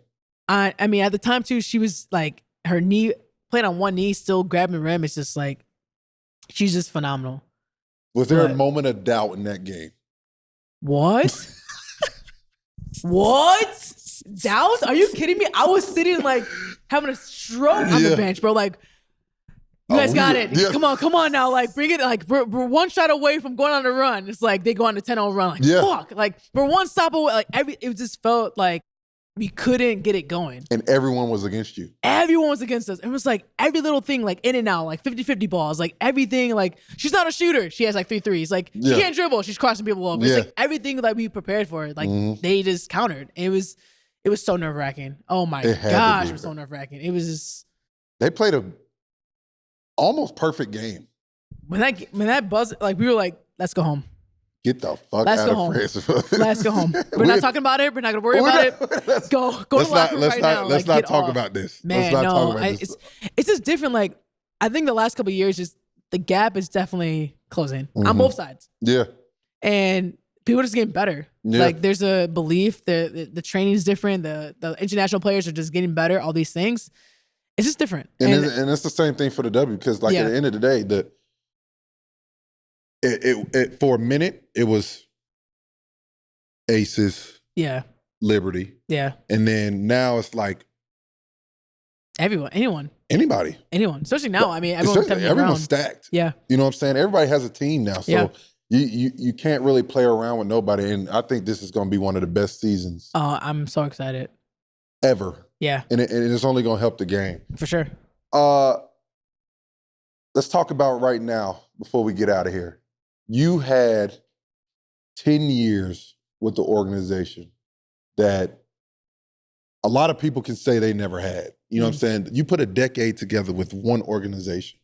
I mean, at the time, too, she was, like, her knee, playing on one knee, still grabbing rim. It's just, like, she's just phenomenal. Was there a moment of doubt in that game? What? What? Doubt? Are you kidding me? I was sitting, like, having a stroke on the bench, bro. Like, you guys got it. Yeah. Come on now. Like, bring it. Like, we're one shot away from going on a run. It's like they go on a 10-0 run. Like, fuck. Like, we're one stop away. Like, it just felt like we couldn't get it going. And everyone was against you. Everyone was against us. It was like every little thing, like in and out, like 50-50 balls, like everything. Like, she's not a shooter. She has like 3 threes. Like, she can't dribble. She's crossing people over. It's like everything that we prepared for. Like, they just countered. It was so nerve wracking. Oh my gosh, it was so nerve wracking. It was just. They played a almost perfect game. When that buzz, like, we were like, let's go home. Get the fuck out of France. Let's go home. We're not talking about it. We're not going to worry about it. Go to the locker room right now. Let's not talk about this. Man, it's just different. Like, I think the last couple of years, just the gap is definitely closing on both sides. Yeah. And people are just getting better. Yeah. Like, there's a belief that the training is different. The international players are just getting better. All these things. It's just different. And it's the same thing for the W, because like at the end of the day, it for a minute it was Aces, Liberty, and then now it's like anyone, especially now. I mean, everyone's stacked. Yeah, you know what I'm saying. Everybody has a team now, so you can't really play around with nobody. And I think this is going to be one of the best seasons. Oh, I'm so excited. Ever. Yeah, and it's only going to help the game for sure. Let's talk about right now before we get out of here. You had 10 years with the organization that a lot of people can say they never had. You know what I'm saying? You put a decade together with one organization.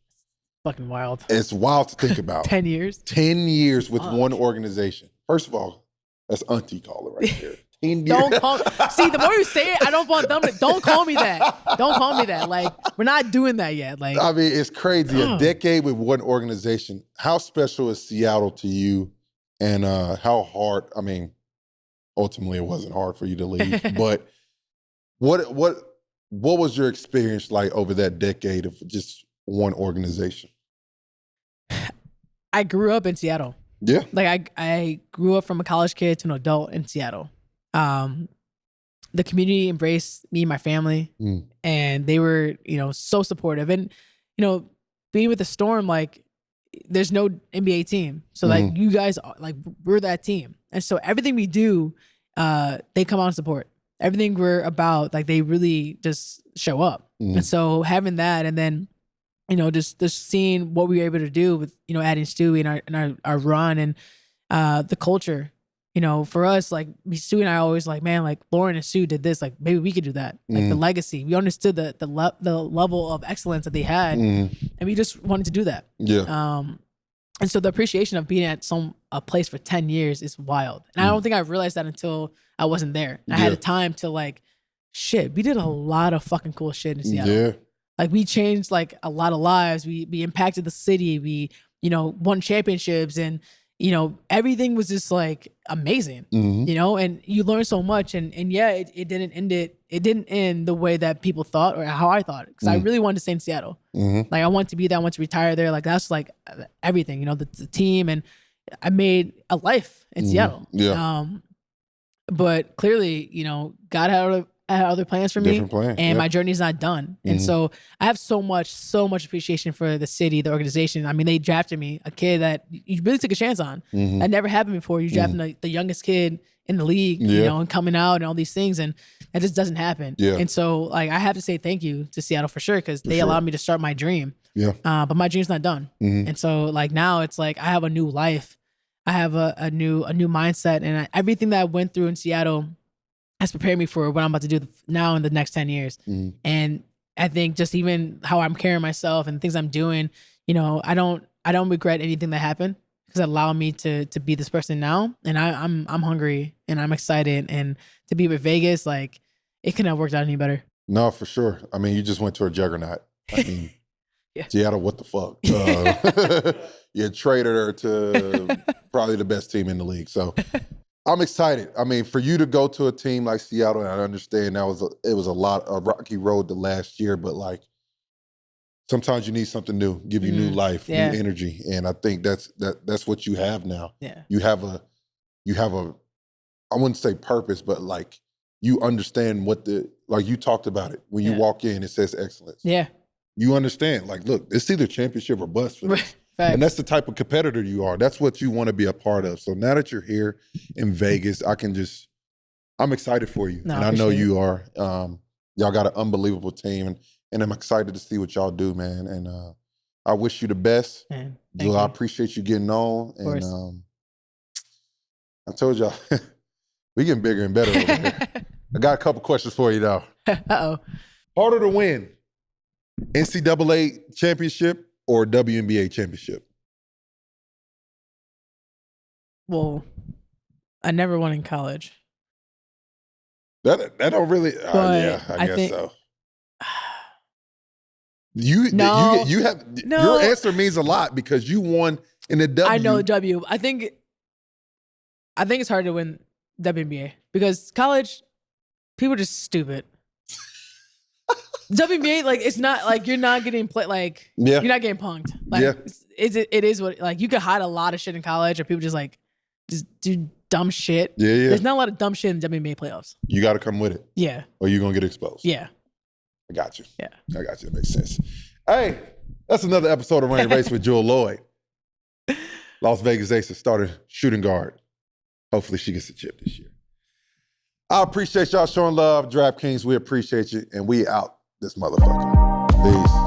Fucking wild. It's wild to think about. 10 years? 10 years with one organization. First of all, that's auntie caller right there. 10 years. Don't call. See, the more you say it, I don't want them to. Don't call me that. Don't call me that. Like, we're not doing that yet. Like, I mean, it's crazy. A decade with one organization. How special is Seattle to you? And how hard? I mean, ultimately, it wasn't hard for you to leave. But what was your experience like over that decade of just one organization? I grew up in Seattle. Yeah. Like I grew up from a college kid to an adult in Seattle. The community embraced me and my family, and they were, so supportive. And, being with the Storm, like, there's no NBA team. So like you guys are, like, we're that team. And so everything we do, they come out and support. Everything we're about, like, they really just show up. And so having that, and then, just seeing what we were able to do with, adding Stewie and our run and the culture, for us, like, Stewie and I always like, man, like, Lauren and Sue did this, like, maybe we could do that. Like, the legacy, we understood the level of excellence that they had, and we just wanted to do that. Yeah. And so the appreciation of being at a place for 10 years is wild. And I don't think I realized that until I wasn't there. And I had the time to, like, shit, we did a lot of fucking cool shit in Seattle. Yeah. Like, we changed, like, a lot of lives. We impacted the city. We, won championships, and, everything was just, like, amazing, and you learn so much. And yeah, it didn't end the way that people thought or how I thought. Because I really wanted to stay in Seattle. Like, I wanted to be there. I wanted to retire there. Like, that's, like, everything, the team. And I made a life in Seattle. Yeah. But clearly, God had other plans for me. Different plan. And my journey's not done. And so I have so much appreciation for the city, the organization. I mean, they drafted me, a kid that you really took a chance on. That never happened before. You drafting the youngest kid in the league, and coming out and all these things, and that just doesn't happen. Yeah. And so, like, I have to say thank you to Seattle for sure, because they allowed me to start my dream. Yeah. But my dream's not done. And so, like, now it's like I have a new life. I have a new mindset, and everything that I went through in Seattle has prepared me for what I'm about to do now in the next 10 years. And I think just even how I'm carrying myself and things I'm doing, I don't regret anything that happened, because it allowed me to be this person now. And I'm hungry and I'm excited, and to be with Vegas, like, it couldn't have worked out any better. No, for sure. I mean, you just went to a juggernaut. I mean, Seattle, what the fuck? You traded her to probably the best team in the league. So I'm excited. I mean, for you to go to a team like Seattle, and I understand it was a rocky road the last year, but, like, sometimes you need something new, give you new life, new energy, and I think that's what you have now. Yeah, you have a, I wouldn't say purpose, but, like, you understand like you talked about it when you walk in, it says excellence. Yeah, you understand. Like, look, it's either championship or bust for this. And that's the type of competitor you are. That's what you want to be a part of. So now that you're here in Vegas, I'm excited for you. And I know you are. Y'all got an unbelievable team. And I'm excited to see what y'all do, man. And I wish you the best. Jewell, I appreciate you getting on. And I told y'all, we getting bigger and better over here. I got a couple questions for you, though. Uh-oh. Harder to win, NCAA championship or WNBA championship? Well, I never won in college. That don't really. Yeah, I guess so. You have your answer means a lot, because you won in the W. I know the W. I think it's hard to win WNBA, because college people are just stupid. WNBA, like, it's not like you're not getting played, like, you're not getting punked. Like, it is what, like, you could hide a lot of shit in college, or people just do dumb shit. Yeah. There's not a lot of dumb shit in WNBA playoffs. You got to come with it. Yeah. Or you're gonna get exposed. Yeah. I got you. Yeah. I got you. That makes sense. Hey, that's another episode of Running Race with Jewell Loyd. Las Vegas Aces started shooting guard. Hopefully she gets a chip this year. I appreciate y'all showing love. DraftKings, we appreciate you. And we out this motherfucker. Peace.